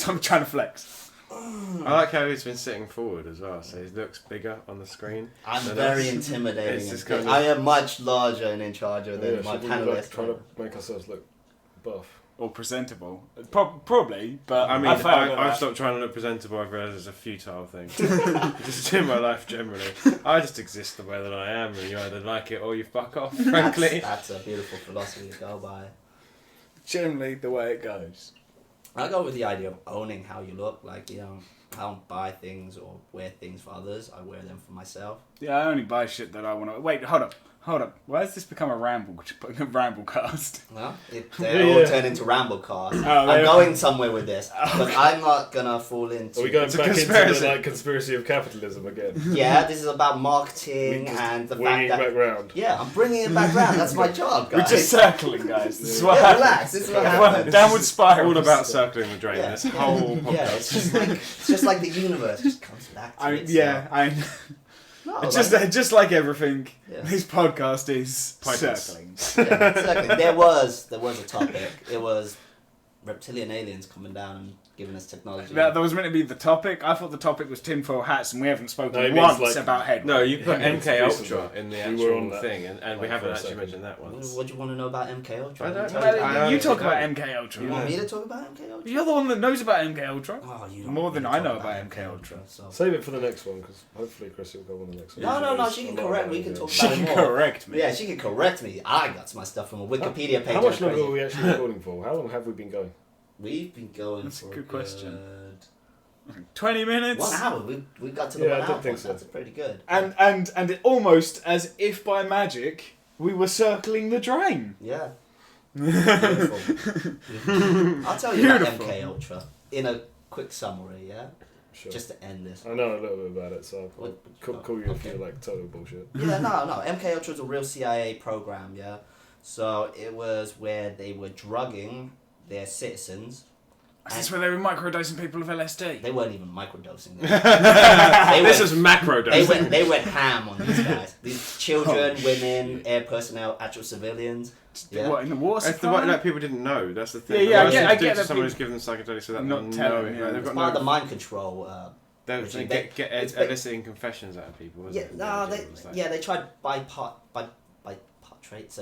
I'm trying to flex. I like how he's been sitting forward as well, so he looks bigger on the screen. I'm So very that's- intimidating. it's just and kind of- I am much larger and in charge than Yeah, my should we panelists. try to make ourselves look buff? Or presentable. Probably, but I mean, I've heard of I've that. stopped trying to look presentable. I've realised it's a futile thing. Just in my life generally. I just exist the way that I am, and you either like it or you fuck off, frankly. That's a beautiful philosophy to go by. Generally the way it goes. I go with the idea of owning how you look. Like, you know, I don't buy things or wear things for others. I wear them for myself. Yeah, I only buy shit that I want to... Wait, hold up. Why has this become a ramble cast? Well, they all turn into Ramblecast. I'm they- going somewhere with this, but I'm not gonna fall into. Are we going It's a back into conspiracy. the conspiracy of capitalism again? Yeah, this is about marketing and the fact Winging that. back round. Yeah, I'm bringing it back round. That's my job, guys. We're just circling, guys. This is what Yeah, happens. relax. This is what happens. Downward spiral. All about circling the drain. Yeah. This whole podcast. Yeah, it's just like the universe just comes back to itself. No, just like everything, Yeah. this podcast is Pointless. circling. Yeah, exactly. There was a topic. It was reptilian aliens coming down and giving us technology. That was meant to be the topic. I thought the topic was tinfoil hats, and we haven't No, spoken it means once like- about head. No, you put Yeah, MK recently. Ultra in the We were on actual that, thing, and we like, haven't for a actually second. mentioned that once. What do you want to know about MK Ultra? I don't Tell know. me. I you don't talk know. about MK Ultra. You want me to talk about MK Ultra? You're the one that knows about MK Ultra. Oh, you don't More want than me to I know talk about MK Ultra. So. Save it for the next one, because hopefully Chris will go on the next one. No, she can correct. We can talk She about it can more. correct me. Yeah, she can correct me. I got my stuff from a Wikipedia page. How much I'm longer are crazy. we actually recording for? How long have we been going? We've been going That's a for good question. good 20 minutes. 1 hour. We got to the Yeah, 1 I hour did think point. so. That's pretty good. And it almost as if by magic we were circling the drain. Yeah. Beautiful. I'll tell you about Beautiful. MK Ultra in a quick summary. Yeah, Sure. just to end this. I know a little bit about it, so I'll What- call you okay. if you're like total bullshit. Yeah, no. MK Ultra is a real CIA program. Yeah, so it was where they were drugging their citizens. Is this where they were microdosing people of LSD? They weren't even microdosing them. This is macro dosing. They went ham on these guys. These children, women, air personnel, actual civilians. Yeah. What, in the water It's the supply? way that people didn't know. That's the thing. Yeah, Whereas I you do get to that someone people- who's given them psychedelics so that Not they'll telling, know. yeah. Like, they've It's got part of the no. mind control. They Richie, get it's ba- eliciting confessions out of people. Yeah, Isn't it? no, It was like- they tried bipartrates.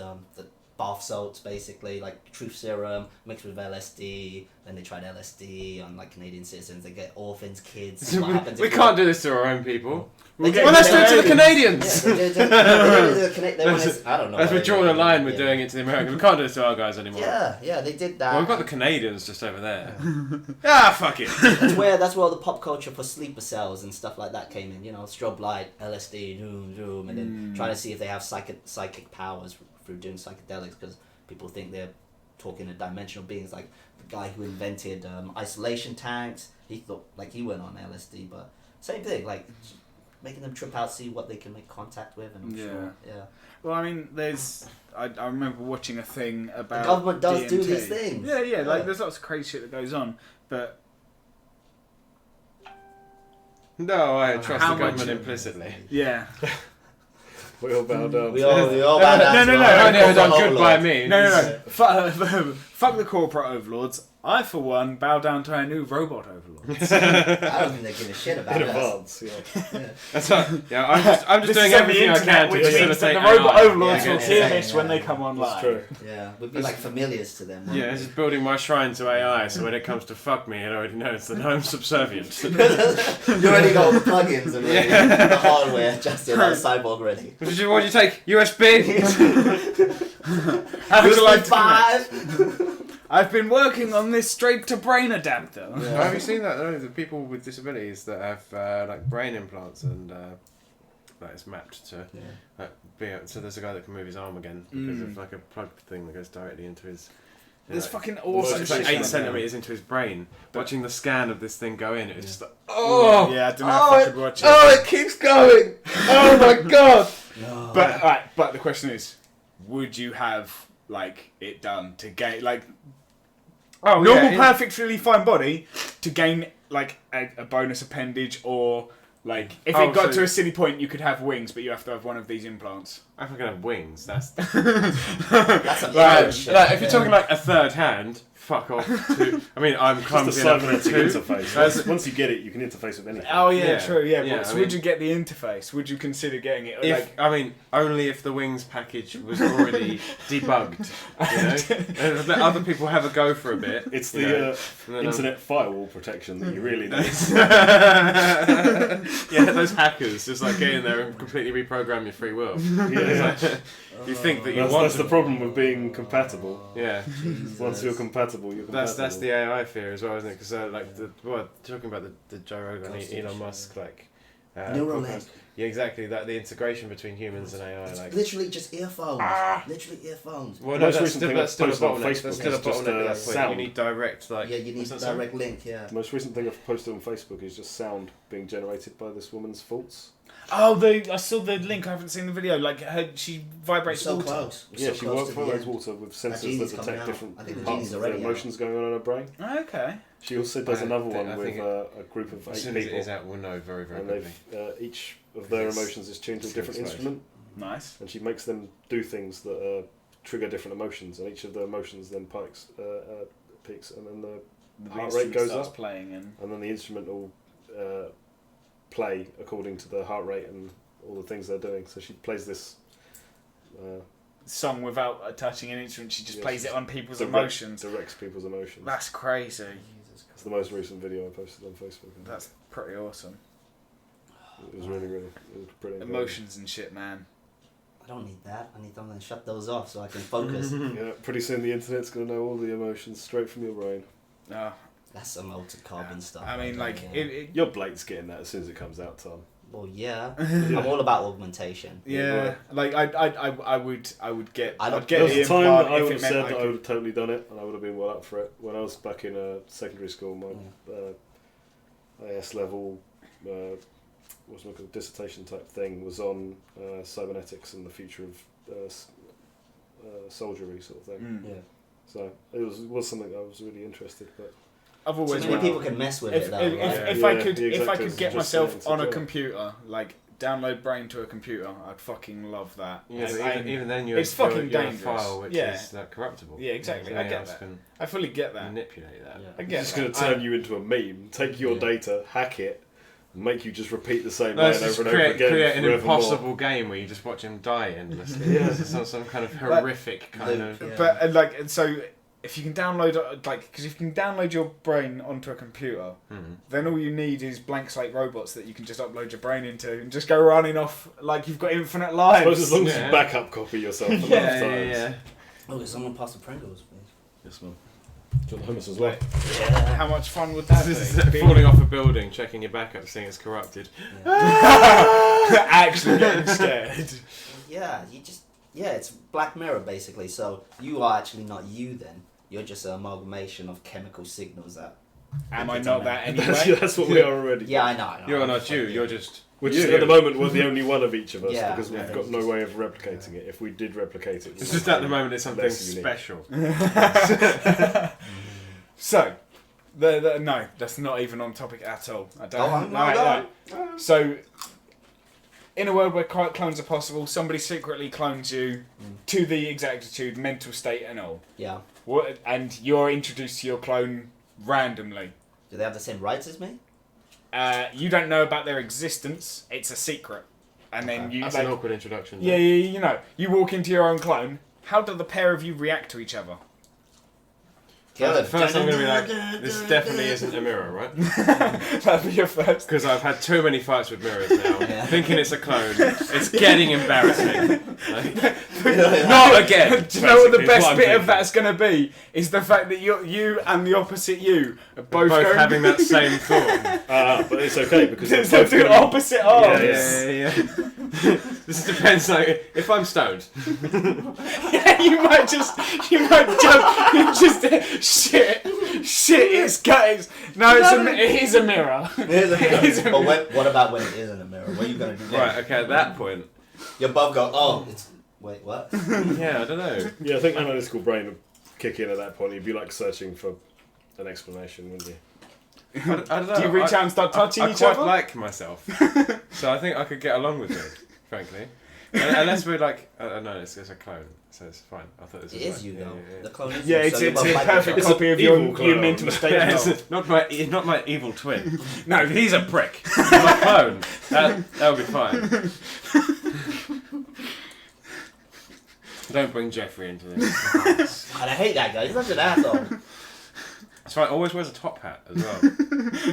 bath salts, basically, like truth serum mixed with LSD. Then they tried LSD on like Canadian citizens. They get orphans, kids. What happens? We can't do this to our own people. Well, let's do it to the Canadians. I don't know. As we're drawing a line, we're doing it to the Americans. We can't do this to our guys anymore. Yeah, they did that. Well, we've got the Canadians just over there. Fuck it. That's where all the pop culture for sleeper cells and stuff like that came in. You know, strobe light, LSD, doom, and then trying to see if they have psychic powers through doing psychedelics, because people think they're talking to dimensional beings. Like the guy who invented isolation tanks, he thought like he went on LSD, but same thing, like making them trip out, see what they can make contact with, and I'm sure. Well, I mean, I remember watching a thing about the government does DMT. do these things. Yeah, like there's lots of crazy shit that goes on, but no, I trust how the government much- implicitly. yeah. We all bow down. We all bow down. No, It's done good Overlord. by me. No. Fuck the corporate overlords. I, for one, bow down to our new robot overlords. I don't think they give a shit about In us. advance, yeah. That's right. Yeah, I'm just This doing is on the everything I internet, can to which means that facilitate the robot AI. overlords Yeah, will yeah, hear yeah, this yeah. when they come online. That's true. Yeah, we'd be like familiars to them. Yeah, just building my shrine to AI, so when it comes to fuck me, it already knows that I'm subservient. You already got all the plugins and the hardware just in like cyborg ready. What did you take? USB? How would you like to connect? 5. I've been working on this straight-to-brain adapter. Have you seen that though? The people with disabilities that have like brain implants and like it's mapped to like so there's a guy that can move his arm again because of like a plug thing that goes directly into his. There's like, fucking awesome it's like shit. 8 centimeters into his brain. Watching the scan of this thing go in, it was just like, Yeah, I don't know if I could watch it. it keeps going. Oh my god! No. But the question is, would you have like it done to gain like normal, perfectly fine body to gain like a bonus appendage, or like if it got to a silly point, you could have wings, but you have to have one of these implants. If I'm gonna have wings, that's That's a if you're talking like a third hand, fuck off. I mean, I'm Just a clumsy enough for cybernetic two. interface. Once you get it, you can interface with anything. Oh yeah, Yeah. true. Yeah, Yeah, but I would mean- you get the interface? Would you consider getting it? If I mean, only if the wings package was already debugged. You know, and let other people have a go for a bit. It's you know, the and then internet firewall protection that you really need. yeah, those hackers just like get in there and completely reprogram your free will. Yeah. It's like, you think that you That's, want that's to, the problem with being compatible. yeah. Once you're compatible, you're compatible. That's the AI fear as well, isn't it? Because like talking about the Joe Rogan, Elon Musk, like Neuralink. podcast. Yeah, exactly. That the integration between humans and AI, like Literally just earphones. Literally earphones. well, Most no, recent thing that's still a posted on bottleneck. Facebook That's still a is just, bottleneck at that point. sound. You need direct, like Yeah, you need what's that, direct link. Yeah. The most recent thing I've posted on Facebook is just sound being generated by this woman's faults. I saw the link. I haven't seen the video. Like she vibrates So water. close. We're Yeah, so she close works to the vibrates end. water with That sensors genie's that coming detect out. different I think the parts genie's of the already out. emotions going on in her brain. Okay. She also does I another think- one I with think a group of as 8 soon as it people. is out, we'll know very, very And quickly. they've each of their It's- emotions is tuned to a it's different exposed. instrument, Nice. and she makes them do things that trigger different emotions, and each of the emotions then peaks, and then the heart rate instrument goes starts up, playing, and and then the instrument will play according to the heart rate and all the things they're doing. So she plays this song without touching an instrument. She just Yeah, plays she it on people's direct- emotions. directs people's emotions. That's crazy. It's the most recent video I posted on Facebook. That's pretty awesome. It was really, it was pretty incredible. Emotions and shit, man. I don't need that. I need something to shut those off so I can focus. Yeah, pretty soon the internet's going to know all the emotions straight from your brain. Oh, That's some altered carbon stuff. I mean, like yeah. Your Blake's getting that as soon as it comes out, Tom. Well, yeah. I'm all about augmentation. yeah. Like I would get. I don't- I'd get There was the a time implant that I if would it have meant said I that I could- would have totally done it, and I would have been well up for it. When I was back in secondary school, my AS level, what's it called, dissertation type thing was on cybernetics and the future of soldiery sort of thing. Mm. Yeah. So it was something I was really interested, but I've So always many wanted- people can mess with if, it though, if, right? if, if Yeah, I could yeah, if I exactly. could get Just myself saying, on a yeah. computer, like download Brain to a computer, I'd fucking love that. Yeah, but And- even then, it's fucking you're a dangerous. file which Yeah. is like, corruptible. Yeah, exactly. So I no get one else that. can I fully get that. manipulate that. Yeah. I it's get just that. going to turn you into a meme. Take your Yeah. data, hack it, make you just repeat the same No, line it's just over and over again. create an forevermore. impossible game where you just watch him die endlessly. Yeah. It's not some kind of horrific kind of. Yeah. But like, and so if you can download because if you can download your brain onto a computer, then all you need is blank slate robots that you can just upload your brain into and just go running off like you've got infinite I lives. suppose as long as Yeah. you backup copy yourself enough Yeah, times. yeah. Oh, can someone pass the Pringles, please? Yes, man. Do you want hummus as well? Yeah. How much fun would that This be? is falling off a building, checking your backup, seeing it's corrupted. Actually getting scared. Yeah, it's Black Mirror basically. So you are actually not you then. You're just an amalgamation of chemical signals that. Am I not that anyway? That's what we are already. Yeah, I know. You're not you. You're just. Which you. at the moment we're the only one of each of us Yeah, because we've yeah. got no way of replicating it. If we did replicate it, It's just at the moment it's something less unique. special. So, no, that's not even on topic at all. I don't. Go on, no. So, in a world where clones are possible, somebody secretly clones you to the exactitude, mental state, and all. Yeah. What? And you're introduced to your clone randomly. Do they have the same rights as me? You don't know about their existence. It's a secret. And then you. That's like, an awkward introduction. yeah, you know, you walk into your own clone. How do the pair of you react to each other? Kill it. First, I'm going to be like, this definitely isn't a mirror, right? That'd be your first. Because I've had too many fights with mirrors now, Yeah. thinking it's a clone. It's getting embarrassing. Not again. Do you know what the basically, is best I'm bit of thinking. that's going to be? Is the fact that you and the opposite you are both, Both going having that same thought. But it's okay because they're It's both the gonna be- opposite arms. Yeah. This depends. Like, if I'm stoned, Yeah, you might just shit. It's guys. No, it is a mirror. It is a mirror. It is a But mirror. what about when it isn't a mirror? What are you gonna do then? right? Okay, at that point, You both go, oh, it's wait, what? yeah, I don't know. Yeah, I think analytical brain would kick in at that point. You'd be like searching for an explanation, wouldn't you? I don't know. Do you reach out and start touching I each quite other? like myself, so I think I could get along with it, frankly. Unless we're like, no, it's a clone, so it's fine. I thought this It was is like, you though. yeah. The clone is Yeah, you. it's so a you're both like perfect each copy of evil your clone. mental state. Yeah, as well. it's not my evil twin. No, he's a prick. He's my clone. That'll be fine. Don't bring Jeffrey into this. And I hate that guy. He's such an asshole. It's fine. Always wears a top hat as well.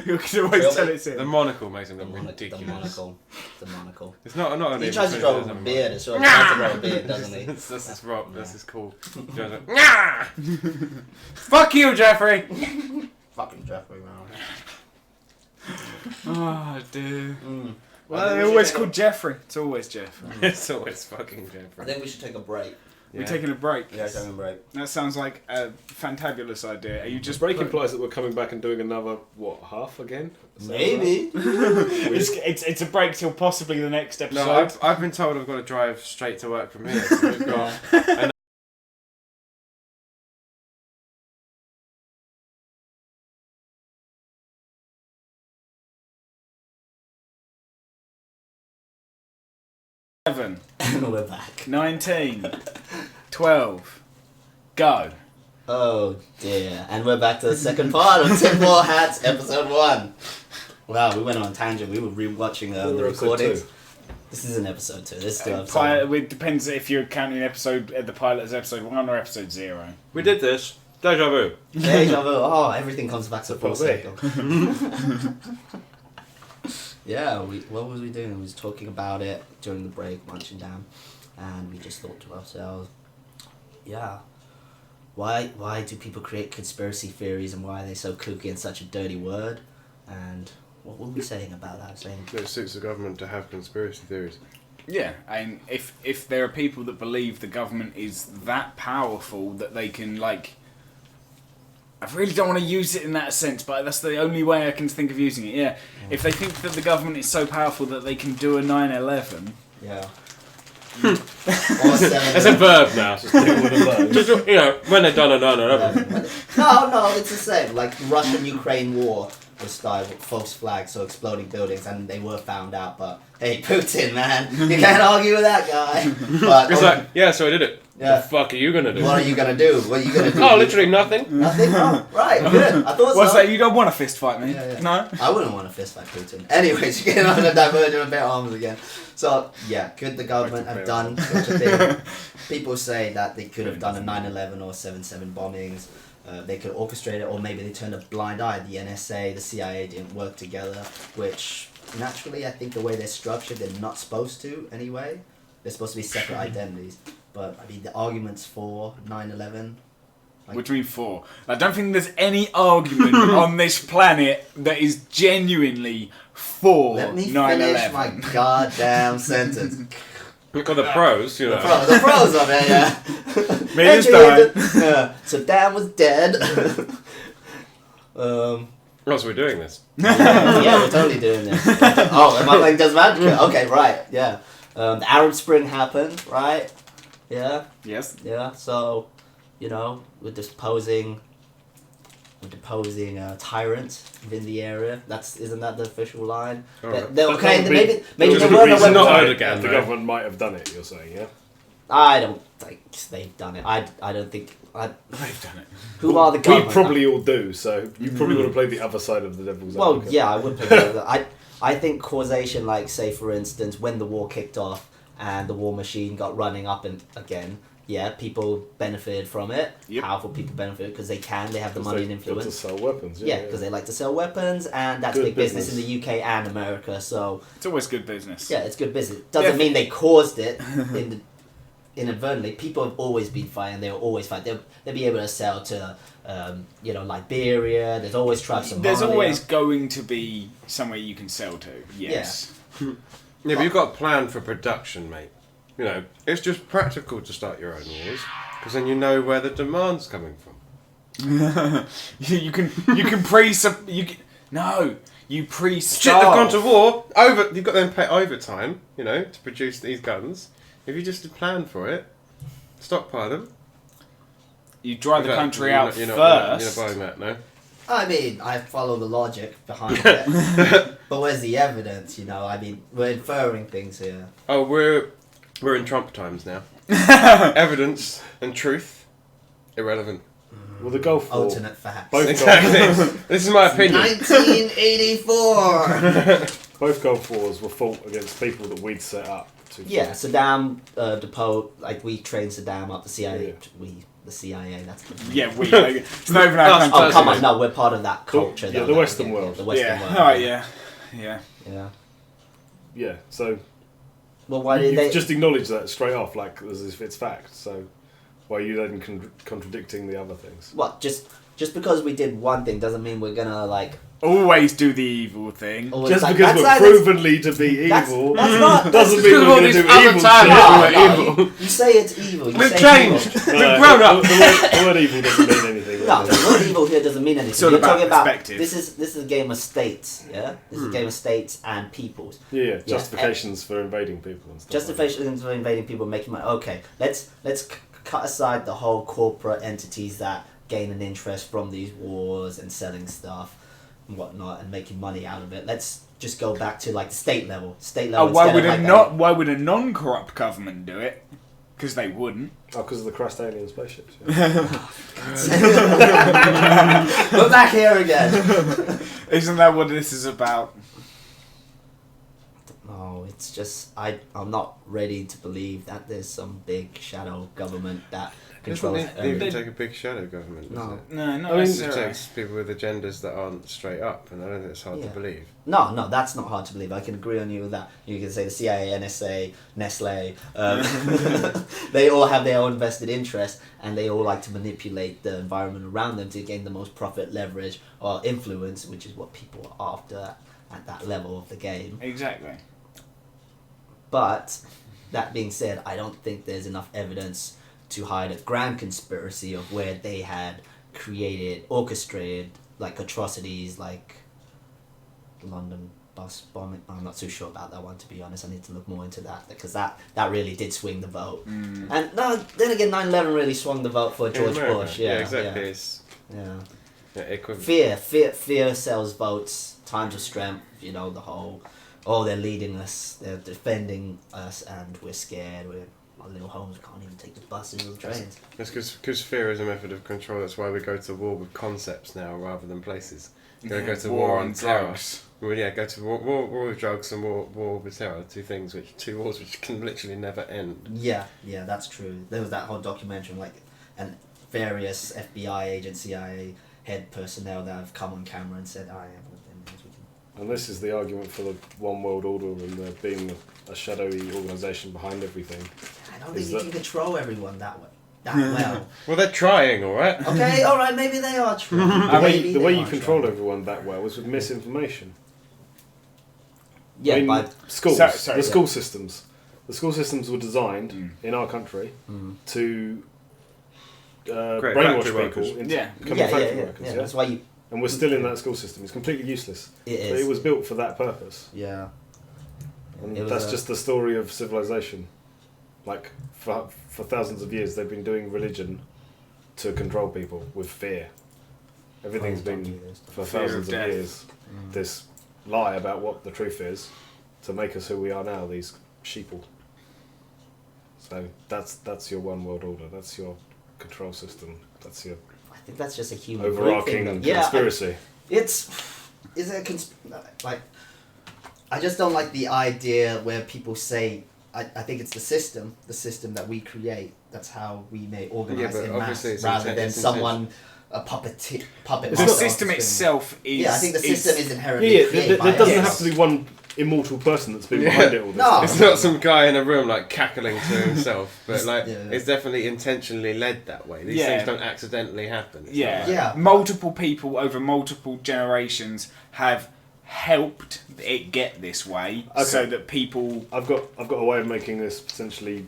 You can always tell it's The him. monocle makes him The look ridiculous. The monocle. It's not an He evil tries to twin, grow it's a a beard. It's sort of tries to grow a beard, doesn't he? That's his Rob. That's his cool. Fuck you, Jeffrey. Fucking Jeffrey, man. Oh dear. Mm. Well, I think they're we always should called Jeffrey. It's always Jeff. It's always fucking I Jeffrey. think we should take a break. We're taking a break. Yeah, taking a break. That sounds like a fantabulous idea. Are you Just just break implies that we're coming back and doing another half again. Is that Maybe. It's a break till possibly the next episode. No, I've been told I've got to drive straight to work from here. So we've got Seven, And we're back. 19, 12, go. Oh dear. And we're back to the second part of Tin More Hats, episode 1. Wow, we went on a tangent. We were rewatching the We're episode recordings. 2. This is an episode 2. This is still episode 1. It depends if you're counting the pilot as episode 1 or episode 0. we did this. Deja vu. Deja vu. Oh, everything comes back to full circle. Yeah, what was we doing? We was talking about it during the break, munching down, and we just thought to ourselves, yeah, why do people create conspiracy theories and why are they so kooky and such a dirty word? And what were we saying about that? Saying It suits the government to have conspiracy theories. Yeah, and if there are people that believe the government is that powerful that they can, like... I really don't want to use it in that sense, but that's the only way I can think of using it, yeah. If they think that the government is so powerful that they can do a 9/11... yeah. It's a verb now. Just, you know, when they've done a 9/11. No, it's the same. Like Russia-Ukraine war. was started with false flags, so exploding buildings, and they were found out. But hey, Putin, man, you can't argue with that guy. But It's like, yeah, so I did it. Yeah. The fuck are you gonna do? What are you gonna do? What are you gonna do? Oh, literally nothing. Nothing. Oh, right, good. I thought What's so. that? You don't want a fist fight, me? Yeah. No. I wouldn't want to fist fight Putin. Anyways, you're getting on a divergent of better arms again. So yeah, could the government have done such a thing? People say that they could have done a 9/11 or 7/7 bombings. They could orchestrate it, or maybe they turned a blind eye. The NSA, the CIA didn't work together, which naturally, I think the way they're structured, they're not supposed to anyway. They're supposed to be separate identities. But I mean, the arguments for 9/11. What do you mean for? I don't think there's any argument on this planet that is genuinely for 9/11. Let me finish my goddamn sentence. Look at the pros, you know. The pros of it, yeah. Me this time. Yeah. Saddam was dead. Else we're doing this. Yeah, we're totally doing this. Oh, am I playing Desmond? Okay, right, yeah. The Arab Spring happened, right? Yeah, Yes. yeah. So, you know, we're deposing tyrants within the area. Isn't that the official line? All right. Okay, maybe Just there the were no reason weapons. not why Erdogan, the though. government might have done it. You're saying, yeah? I don't think they've done it. I don't think. They've done it. Who are the government? We probably all do. So you probably would have played the other side of the devil's Well, advocate. yeah, I would play the other. I think causation, like say for instance, when the war kicked off and the war machine got running up and again, yeah, people benefited from it. Yep. Powerful people benefited because they have the money and To influence. sell weapons. Yeah, because they like to sell weapons, and that's Good big business in business. the UK and America. So It's always good business. yeah, it's good business. Doesn't mean they caused it inadvertently. People have always been fighting. They'll always fight. They'll be able to sell to Liberia. There's always tribes. There's always going to be somewhere you can sell to. Yes. Yeah, but you've got a plan for production, mate. You know, it's just practical to start your own wars, because then you know where the demand's coming from. you can pre-start. Shit, they've gone to war. You've got them pay overtime, you know, to produce these guns. If you just plan for it, stockpile them. You dry the country out You're not first. buying that, no? I mean, I follow the logic behind it, but where's the evidence? You know, I mean, we're inferring things here. Oh, we're in Trump times now. Evidence and truth, irrelevant. Well, the Gulf War. Alternate facts. Both Exactly. This is my opinion. 1984. Both Gulf Wars were fought against people that we'd set up. Yeah, Saddam deposed. Like we trained Saddam up. The CIA. Yeah. The CIA. That's the Yeah, it's not even our country. Oh come on! No, we're part of that culture. Yeah, though, the that- Western yeah, world. The Western world. Alright, yeah. Yeah. Yeah, so Well, why did you they? just acknowledge that straight off, like as if it's fact. So why are you then contradicting the other things? What? Just because we did one thing doesn't mean we're gonna like. Always do the evil thing. always, Just like, because we're that's- provenly to be that's- evil that's not- doesn't that's mean we're all going to these do other evil times shit. we were No, evil. you say it's evil. You We've say changed. evil. We've grown up. The word evil doesn't mean anything. No, the word evil here doesn't mean anything. It's all You're about talking about perspective. this is a game of states. Yeah, this is a game of states and peoples. Yeah, justifications for invading people and stuff. Justifications for invading people, making money. Okay, let's cut aside the whole corporate entities that gain an interest from these wars and selling stuff and whatnot and making money out of it. Let's just go back to like the state level. Why would instead of, like, why would a non-corrupt government do it? Because they wouldn't. Oh, because of the crashed alien spaceships. Yeah. We're back here again. Isn't that what this is about? No, it's just I'm not ready to believe that there's some big shadow government that controls Doesn't it everything. even take a big shadow government, does No. it? No, not I mean, It necessarily. takes people with agendas that aren't straight up, and I don't think it's hard to Yeah. believe. No, that's not hard to believe. I can agree on you with that. You can say the CIA, NSA, Nestle, they all have their own vested interest, and they all like to manipulate the environment around them to gain the most profit, leverage, or influence, which is what people are after at that level of the game. Exactly. But, that being said, I don't think there's enough evidence to hide a grand conspiracy of where they had orchestrated, like, atrocities, like London bus bombing. I'm not too sure about that one, to be honest. I need to look more into that, because that really did swing the vote. And no, then again, 9/11 really swung the vote for In George America. Bush. Yeah, Yeah, exactly. Yeah. It's, Yeah. Fear sells votes. Times of strength. You know, the whole. Oh, they're leading us. They're defending us, and we're scared. We're our little homes. We can't even take the buses or the trains. That's because fear is a method of control. That's why we go to war with concepts now rather than places. Go to war on terror. Well, yeah, go to war with drugs and war with terror. Two wars which can literally never end. Yeah, that's true. There was that whole documentary, like, and various FBI agent, CIA head personnel that have come on camera and said, "I am." And this is the argument for the one world order and there being a shadowy organisation behind everything. I don't think you can control everyone that well. Well, they're trying, all right. Okay, all right, maybe they are trying. The way you control everyone that well is with misinformation. Yeah, by schools. School systems. The school systems were designed in our country to brainwash people into becoming factory workers. Yeah? That's why you. And we're still in that school system. It's completely useless. It is. But it was built for that purpose. Yeah. And that's just the story of civilization. Like, for thousands of years, they've been doing religion to control people with fear. Everything's been, for thousands of years, this lie about what the truth is to make us who we are now, these sheeple. So that's your one world order. That's your control system. That's your... I think that's just a human overarching conspiracy. I just don't like the idea where people say, I think it's the system that we create. That's how we may organise in mass, rather than someone, a puppet. The system itself is... Yeah, I think the system is inherently created by us. There doesn't have to be one immortal person that's been behind it all this time. It's not some guy in a room like cackling to himself, but it's definitely intentionally led that way. These things don't accidentally happen. Multiple people over multiple generations have helped it get this way, so that people... I've got a way of making this potentially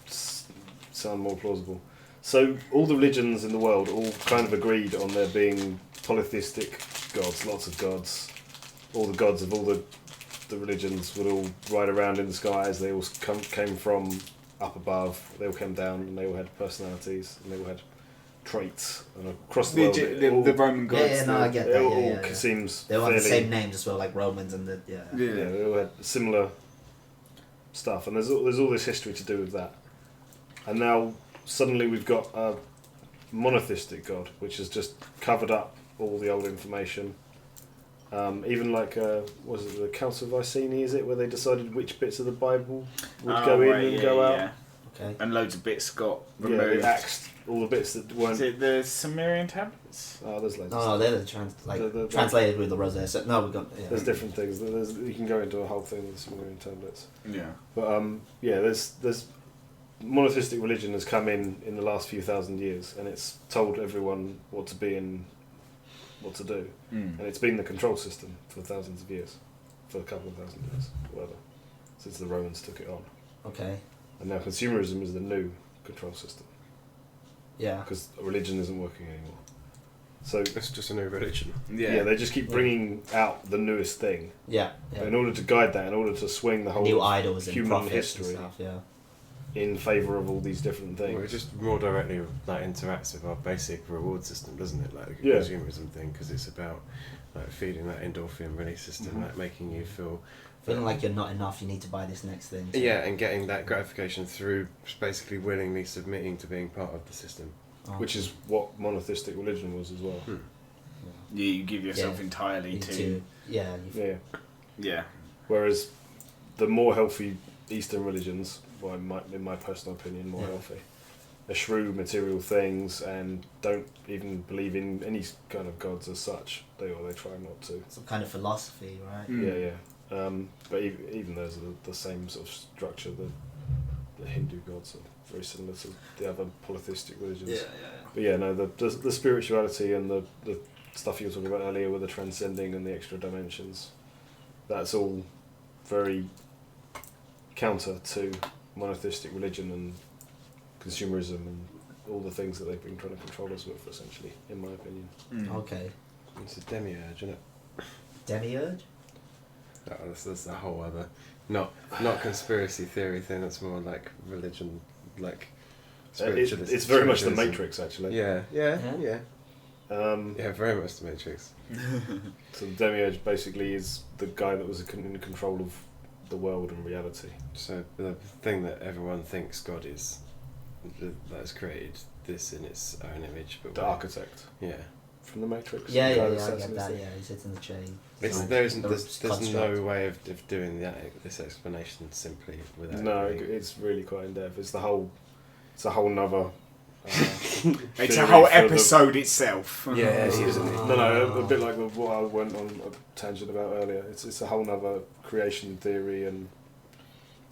sound more plausible. So all the religions in the world all kind of agreed on there being polytheistic gods, lots of gods. All the gods of all the religions would all ride around in the skies. They all came from up above. They all came down, and they all had personalities, and they all had traits. And across the world, the Roman gods. I get that. All seems they all have the same names as well, like Romans and the they all had similar stuff, and there's all this history to do with that. And now suddenly we've got a monotheistic god, which has just covered up all the old information. Even like, was it the Council of Iceni, is it, where they decided which bits of the Bible would go in and go out? Yeah. Okay. And loads of bits got removed. Yeah, they axed all the bits that weren't... Is it the Sumerian tablets? Oh, there's loads. No, they're the translated with the rosary. So, no, we've got... Yeah. There's different things. You can go into a whole thing with the Sumerian tablets. Yeah. But, there's monotheistic religion has come in the last few thousand years, and it's told everyone what to be and what to do. And it's been the control system for thousands of years, for a couple of thousand years, whatever, since the Romans took it on. Okay. And now consumerism is the new control system. Yeah. Because religion isn't working anymore. So it's just a new religion. Yeah, they just keep bringing out the newest thing. Yeah. In order to guide that, in order to swing the whole new idols human and history and stuff, in favour of all these different things. Well, it just more directly interacts with our basic reward system, doesn't it? Like the consumerism thing, because it's about feeding that endorphin release system, making you feeling like you're not enough. You need to buy this next thing. So. Yeah, and getting that gratification through basically willingly submitting to being part of the system, which is what monotheistic religion was as well. Yeah, you give yourself entirely to. Yeah. Whereas the more healthy Eastern religions, in my personal opinion, more healthy. They shrew material things and don't even believe in any kind of gods as such. They try not to. Some kind of philosophy, right? Yeah. But even those are the same sort of structure. The Hindu gods are very similar to the other polytheistic religions. But the spirituality and the stuff you were talking about earlier with the transcending and the extra dimensions, that's all very counter to monotheistic religion and consumerism and all the things that they've been trying to control us with, essentially, in my opinion. Okay. It's a demiurge, isn't it? Demiurge? Oh, that's a whole other, not conspiracy theory thing. That's more like religion, like spiritualism. It's very much the Matrix, actually. Yeah. Yeah, very much the Matrix. So the Demiurge basically is the guy that was in control of the world and reality. So the thing that everyone thinks God is, that has created this in its own image, but The architect yeah, from the Matrix. Yeah, the guy yeah, that yeah. I sets get in that. his- Yeah, he sits in the chain. there's construct. no way of doing this explanation simply without. No, being- it's really quite in depth. It's a whole nother. It's a theory whole for the- episode itself. Yeah, it is, isn't it? No, a bit like what I went on a tangent about earlier. It's a whole nother creation theory and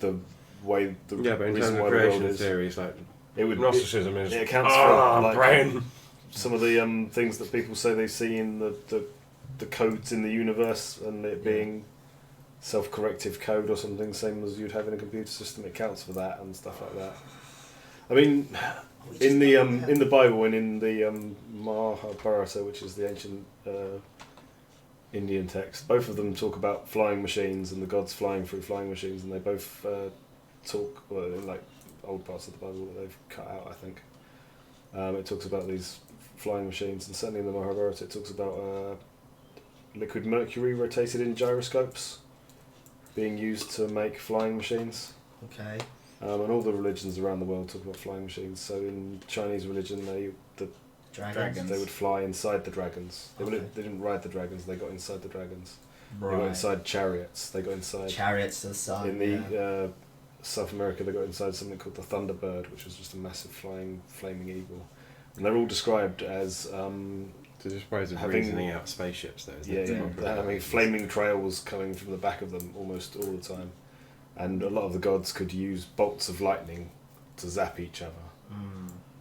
the way the Yeah, but in reason terms of why the world creation is. theories, like It would Gnosticism is. it accounts Oh, for like brain. some of the things that people say they see in the codes in the universe and it being self-corrective code or something, same as you'd have in a computer system. It counts for that and stuff like that. I mean, in the Bible and in the Mahabharata, which is the ancient Indian text, both of them talk about flying machines and the gods flying through flying machines, and they both talk, well, in like old parts of the Bible that they've cut out, I think. It talks about these flying machines, and certainly in the Mahabharata it talks about liquid mercury rotated in gyroscopes being used to make flying machines. Okay. And all the religions around the world talk about flying machines. So in Chinese religion, the Dragons. they would fly inside the dragons. They Okay. they didn't ride the dragons. They got inside the dragons. They Right. got inside chariots. They got inside. Chariots to the sun. In the South America, they got inside something called the Thunderbird, which was just a massive flying flaming eagle. And they're all described as They're just ways of having- reasoning out spaceships, though. Isn't it? they're having flaming trails coming from the back of them almost all the time. And a lot of the gods could use bolts of lightning to zap each other.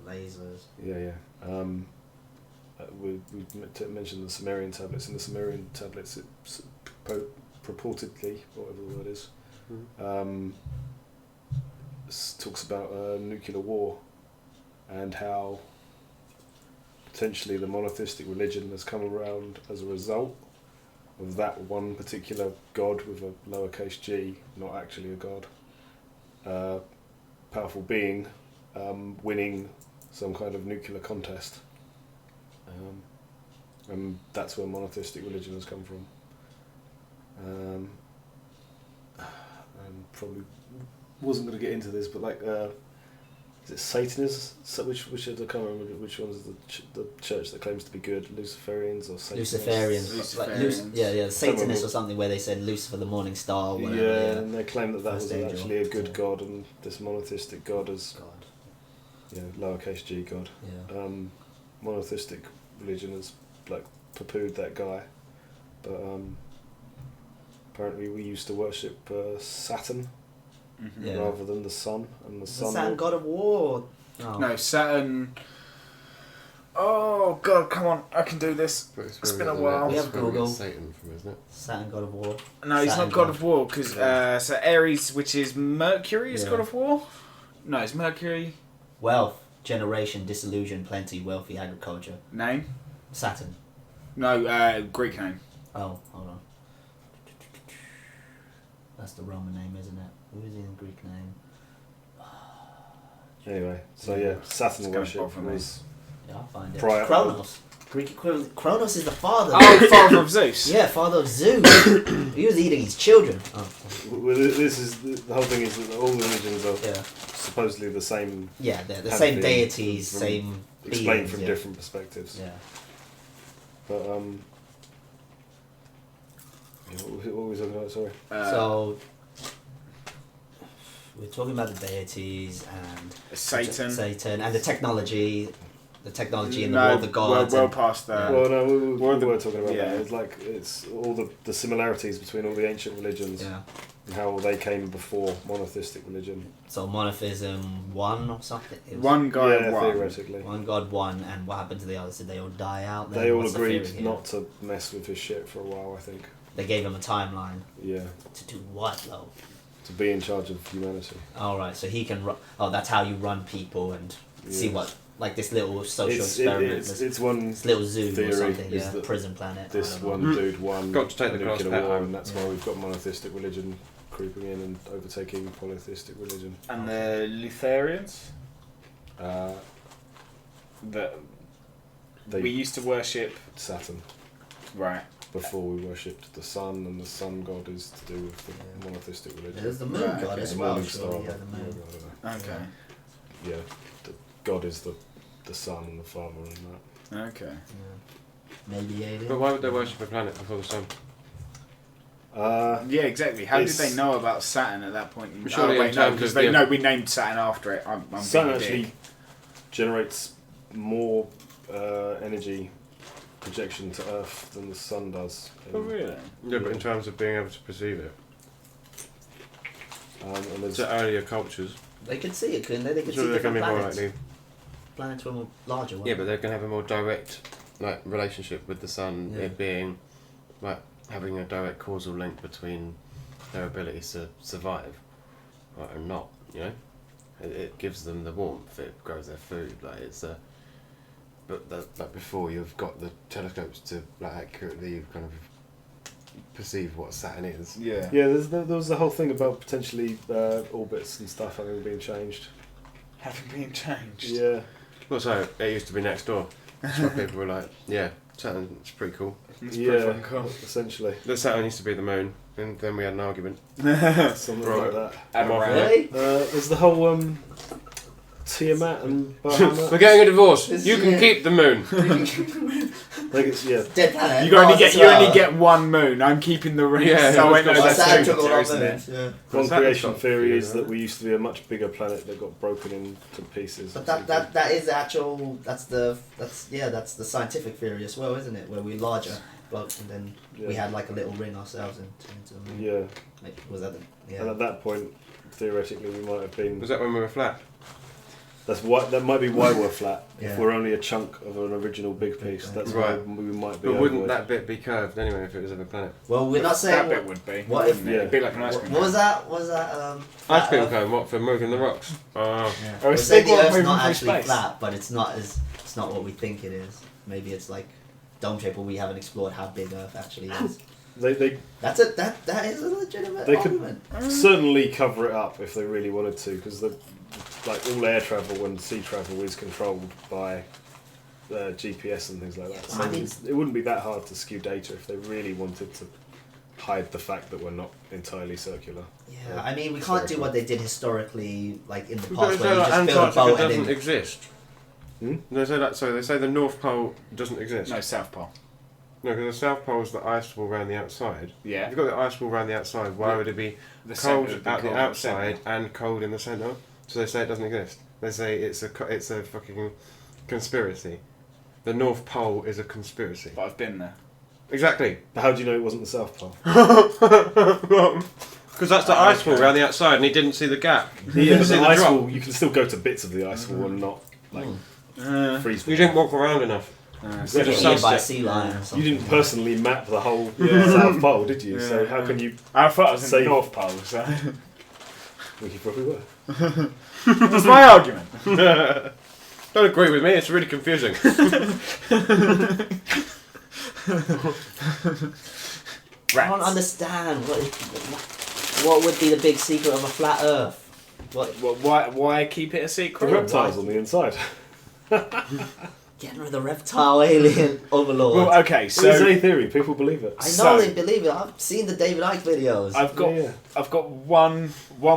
Lasers. Yeah. We mentioned the Sumerian tablets. In the Sumerian tablets, it purportedly, whatever the word is, talks about nuclear war and how potentially the monotheistic religion has come around as a result of that one particular god with a lowercase g, not actually a god, powerful being, winning some kind of nuclear contest. And that's where monotheistic religion has come from. And probably wasn't going to get into this, but like, is it Satanism? Which I can't remember which one is the church that claims to be good, Luciferians or Satanists? Luciferians. Like, Satanists or something where they said Lucifer the morning star or whatever. Yeah, and they claim that First was angel. actually a good god, and this monotheistic god is God. lowercase g god. Yeah. Monotheistic religion has like poo-pooed that guy, but apparently we used to worship Saturn Yeah. rather than the sun, and the The sun. Saturn God of War. Oh. No, Saturn. Oh God, come on! I can do this. It's been a while. We have Google. Satan from, isn't it? Saturn God of War. No, he's Saturn not God of War because so Aries, which is Mercury, is Yeah. God of War. No, it's Mercury. Wealth, generation, disillusion, plenty, wealthy, agriculture. Name? Saturn. No, Greek name. Oh, hold on. That's the Roman name, isn't it? Who is in the Greek name? Anyway, so Yeah. yeah, Saturn It's gonna worship bother me. was Yeah, I'll find it. Prior- Kronos. Greek equivalent. Kronos is the father. Oh, father of Zeus. Yeah, father of Zeus. He was eating his children. Oh, well, this is the whole thing is that all religions are yeah. supposedly the same, Yeah, they're the Have same been deities, from- same explained beings, from yeah. different perspectives. Yeah. But what were we talking about? Sorry. So we're talking about the deities and Satan. and the technology in the No, world of gods. well and- past that. Yeah. Well, no, we Well, were talking about yeah. that. It's like it's all the similarities between all the ancient religions yeah. and how they came before monotheistic religion. So monotheism one or something. It was One guy, yeah, one. theoretically. one god one, and what happened to the others? Did they all die out? Then? They all What's the agreed theory here? not to mess with his shit for a while, I think. They gave him a timeline Yeah, to do what though? to be in charge of humanity. All right, so he can. That's how you run people and see Yeah. what, like this little social It's experiment, it's one this little zoo theory or something. is Yeah, that prison planet. I this don't know. one dude won Got to take a the cross nuclear pet war, home. and that's Yeah. why we've got monotheistic religion creeping in and overtaking polytheistic religion. And the Lutherians. Uh, That we used to worship Saturn. Right. Before we worshipped the sun, and the sun god is to do with the monotheistic religion. There's the moon Right, god okay. as The well. morning Surely, star. yeah, the moon. Okay. Yeah, the god is the sun and the father and that. Okay. Yeah. Maybe alien. But why would they worship a planet before the sun? Yeah, exactly. How did It's- they know about Saturn at that point? Surely in no, terms because of they the- know we named Saturn after it. I'm Sun being a actually dick. generates more energy projection to Earth than the sun does. Oh really? Yeah, but in terms of being able to perceive it. And there's To earlier cultures, They could see it, couldn't they? They could see surely they're going different to be more planets. likely. Planets were more larger, weren't Yeah, but they're going to have a more direct relationship with the sun, Yeah. it being having a direct causal link between their ability to survive and not, you know? It gives them the warmth, it grows their food, but before you've got the telescopes to accurately kind of perceive what Saturn is. Yeah. yeah, there was the whole thing about potentially orbits and stuff having been changed. Having been changed. Yeah, Well, so it used to be next door. So people were like, yeah, Saturn's pretty cool. It's yeah, pretty fucking cool. essentially, The Saturn used to be the moon, and then we had an argument. something Right. like that. And I'm off around. Really? There's the whole Tiamat and Bahamut. We're getting a divorce. This- You can yeah. keep the moon. Like it's Dead planet. You only Mars get as you well. only get one moon. I'm keeping the rest. Yeah, Oh, wait, no, it's got that's Saturn two, took all our isn't it? moons, yeah. one Saturn's creation got theory few, is that right? we used to be a much bigger planet that got broken into pieces. But that is actual. That's the scientific theory as well, isn't it? Where we're larger, but and then Yeah. we had like a little ring ourselves into the moon. Yeah, Like, was that the? and Yeah. at that point, theoretically, we might have been. Was that when we were flat? That's why that might be why we're flat. Yeah. If we're only a chunk of an original big piece, that's Right. why we might be. But wouldn't ovoid. that bit be curved anyway if it was of a planet? Well, we're not saying. That bit would be. what if- wouldn't it? It'd be like an ice What, cream. what was that? Was that? Ice flat cream Earth? cone, what, for moving the rocks? Oh. Yeah. Or a We're saying big the one Earth's moving not through actually space. flat, but it's not what we think it is. Maybe it's like dome shape, but we haven't explored how big Earth actually is. They That is a legitimate They could- argument. certainly cover it up if they really wanted to, because all air travel and sea travel is controlled by GPS and things like that. So I mean- it wouldn't be that hard to skew data if they really wanted to hide the fact that we're not entirely circular. Yeah, I mean, we can't do what they did historically, like in the But past, they where say you that just build a Antarctica boat doesn't and then. exist. Hmm? They say that. So they say the North Pole doesn't exist. No, South Pole. No, because the South Pole is the ice wall around the outside. Yeah. If you've got the ice wall around the outside, why Yeah. would it be The cold centre of the out the cold outside centre. and cold in the centre? So they say it doesn't exist. They say it's a fucking conspiracy. The North Pole is a conspiracy. But I've been there. Exactly. But how do you know it wasn't the South Pole? Because that's the ice wall okay. around the outside, and he didn't see the gap. He Yeah, didn't but see the the ice drop. wall, you can still go to bits of the ice wall and not like freeze. You didn't walk around enough. Exactly. just Nearby sunset. sea line or You something. didn't personally map the whole Yeah. South Pole, did you? So Yeah. how can you? I thought I was in Say- the North Pole, so We probably were. that's my argument. Don't agree with me. It's really confusing. I don't understand. What would be the big secret of a flat Earth? What? Well, why keep it a The secret? reptiles on the inside. Getting rid of the reptile alien overlord. Well, okay, So it's so a theory. People believe it. I know so- they believe it. I've seen the David Icke videos. I've got Yeah. I've got one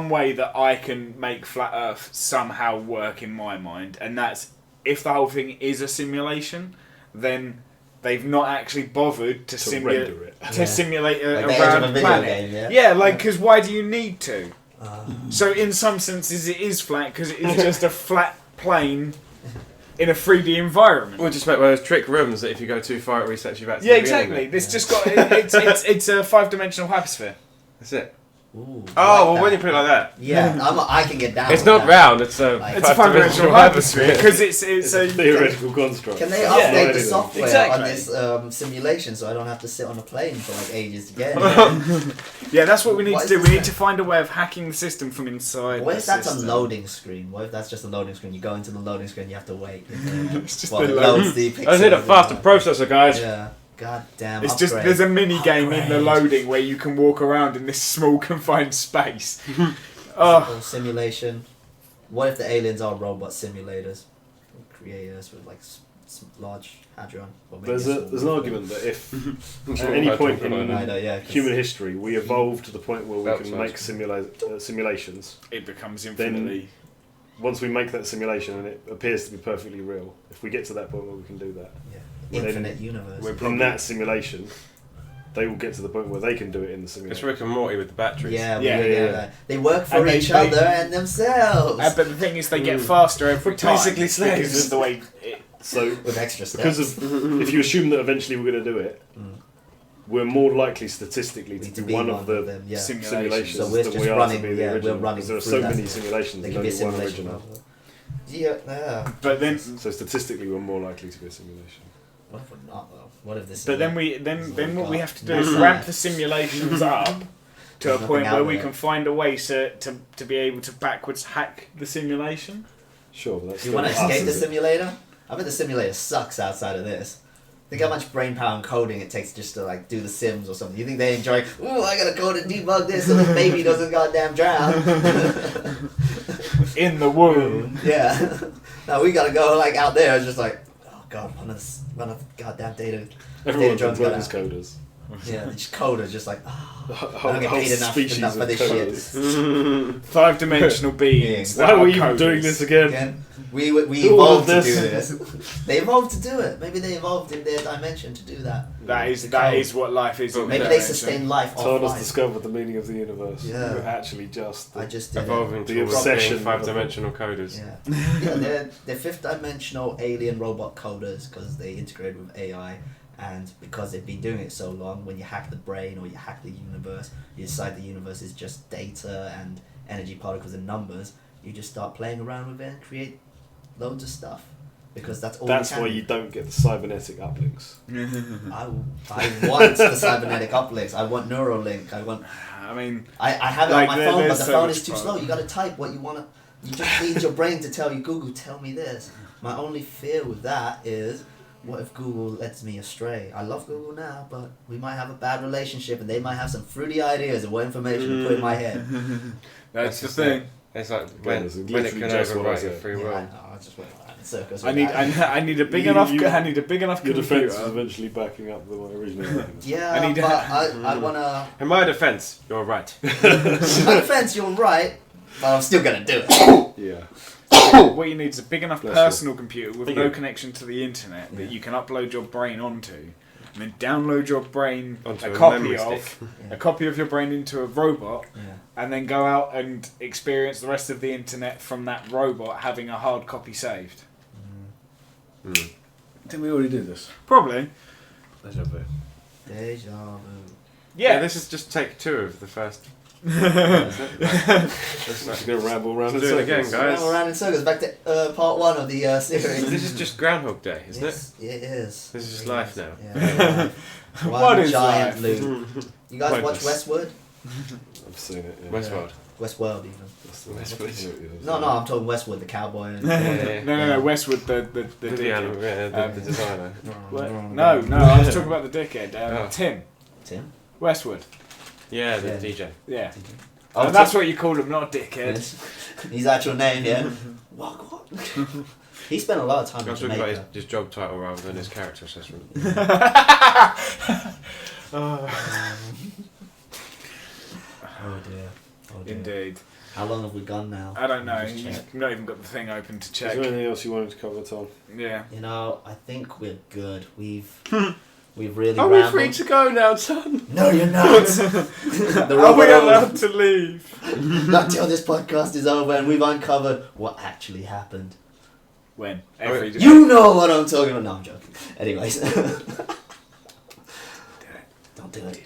way that I can make flat Earth somehow work in my mind, and that's if the whole thing is a simulation, then they've not actually bothered to simulate render it. Yeah. simulate Like a the edge of round a video planet. game, yeah? Yeah, like because why do you need to? Uh, So in some senses, it is flat because it is just a flat plane in a 3D environment. We'll just make one of those trick rooms that if you go too far, it resets you back to Yeah, the beginning. exactly. This just got it's a 5-dimensional hypersphere. That's it. ooh, Oh, I well, like when you that. put it like that. Yeah, I can get down. It's with not that. round, it's a Like- It's a 5-dimensional hypersphere because it's It's a a theoretical construct. Can they Yeah, update the anything. software Exactly. on this simulation so I don't have to sit on a plane for like ages to get in? Yeah, that's what we need What to is do. this We need thing? to find a way of hacking the system from inside. What the if that's a system. loading screen? What if that's just a loading screen? You go into the loading screen, you have to wait. It's just While the it load- loads the I just need a pixels faster and, processor, guys. Yeah. God damn. It's just upgrade. there's a mini game in the Upgrade. loading where you can walk around in this small confined space. Simple simulation. What if the aliens are robot simulators? Create us with like Large Hadron. Or maybe There's an argument that if at Sure, any I point don't know. in I know, yeah, 'cause human history we evolve to the point where we can make Outside. simulations, It becomes infinitely. once we make that simulation and it appears to be perfectly real, if we get to that point where we can do that, yeah. then Infinite universe. we're in probably- that simulation, they will get to the point where they can do it in the It's simulation. Rick and Morty with the batteries. Yeah. They work for And each they- other and themselves. But the thing is, they get faster every time. Basically because slaves. of the way. It, So With extra steps. because of if you assume that eventually we're going to do it, we're more likely statistically to be one of the them. Yeah. simulations So we're than just we are running- to be the yeah, we're original. running Because there are through so that. many simulations, They there's can be a only one simulation. original. Yeah. but then, So statistically, we're more likely to be a simulation. What if we're not though? What if this? but is then what we have to do is ramp the simulations up to a There's point nothing where out we there. can find a way to be able to backwards hack the simulation. Sure, but that's Do you want to still us, escape the isn't it? simulator? I bet the simulator sucks outside of this. Think how much brain power and coding it takes just to like do the Sims or something. You think they enjoy? Ooh, I gotta code and debug this so the baby doesn't goddamn drown. In the womb. Yeah. No, we gotta go like out there. It's just like, oh god, one of the goddamn data. Everyone's Jones work got as out. coders. Yeah, just coders, just like, oh, A I whole, don't get whole paid species enough for of this coders. shit. 5-dimensional beings. Why that Why are we coders. even doing this again? Again, we All of evolved to do this. this. They evolved to do it. Maybe they evolved in their dimension to do that. That is The that code. is what life is. in Maybe that they dimension. sustain life Told us offline. discovered the meaning of the universe. Yeah. We're actually just I just did it. Evolving The towards obsession being 5-dimensional coders. Yeah, they're fifth-dimensional alien robot coders because they integrate with AI, and because they've been doing it so long, when you hack the brain or you hack the universe, you decide the universe is just data and energy particles and numbers, you just start playing around with it and create loads of stuff. Because that's all That's you can why do. you don't get the cybernetic uplinks. I want the cybernetic uplinks. I want Neuralink. I mean, I have it Like, on my there- phone, but there's the so phone much is too power. slow. You gotta type what you wanna. You just need your brain to tell you, Google, tell me this. My only fear with that is, what if Google lets me astray? I love Google now, but we might have a bad relationship, and they might have some fruity ideas of what information to put in my head. that's the That's thing. It's like Again, when it's it literally can just what I overwrite your said. free Yeah, I will. know. I just went around in circles. I with need that. I need a big You- enough. you- I need a big enough Your computer. defense is eventually backing up the original argument. Yeah, I need to- but I wanna. In my defense, you're right. In my defense, you're right, but I'm still gonna do it. Yeah. What you need is a big enough Bless personal computer with Thank no you. connection to the internet that Yeah. you can upload your brain onto, and then download your brain Onto a a copy memory of stick. Yeah. a copy of your brain into a robot, Yeah. and then go out and experience the rest of the internet from that robot having a hard copy saved. Didn't we already do this? Probably. Deja vu. Deja vu. Yeah. This is just take 2 of the first. Just going to ramble around in Let's do it again, circles. guys. Now we're around in circles. Back to part 1 of the series. This is just Groundhog Day, isn't it? Yes, it is. This is just It really life is. now. Yeah, life. What One is giant life? loop. You guys watch Pointless. Westwood? I've seen it. Yeah. Westworld. Westworld, even. That's the Westwood. No, I'm talking Westwood, the cowboy. And, Yeah. No, Westwood, the The, dickhead. the designer. What? No, I was talking about the dickhead. Oh. Tim. Tim? Westwood. Yeah, the Yeah. DJ. Yeah. Oh, And that's what you call him, not dickhead. His actual name, yeah. What? He spent a lot of time I in was talking about Jamaica. his job title rather than his character assessment. Oh dear. Oh dear. Indeed. How long have we gone now? I don't know. Just check. You've not even got the thing open to Is check. there anything else you wanted to cover, Tom? Yeah. You know, I think we're good. We've really Are we rambled. free to go now, son? No, you're not. The Are we robot allowed to leave? Not till this podcast is over and we've uncovered what actually happened. When? Every day. You know what I'm talking about. No, I'm joking. Anyways. Don't do it.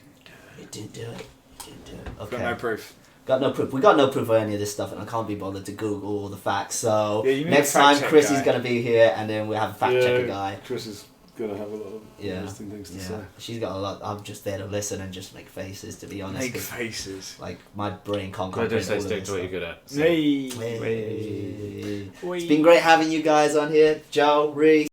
You didn't do it. You didn't do it. Okay. Got no proof. Got no proof. We got no proof of any of this stuff, and I can't be bothered to Google all the facts. So Yeah, you need next a fact time, check Chris is guy. going to be here, and then we'll have a fact checker guy. Chris is going to have a lot of Yeah. interesting things to say. Yeah, she's got a lot. I'm just there to listen and just make faces. To be honest, Make 'cause, faces. like my brain can't I comprehend just say all of stick this to what you're stuff. good at. So. Hey. Hey. Wee. It's been great having you guys on here, Joe, Reese.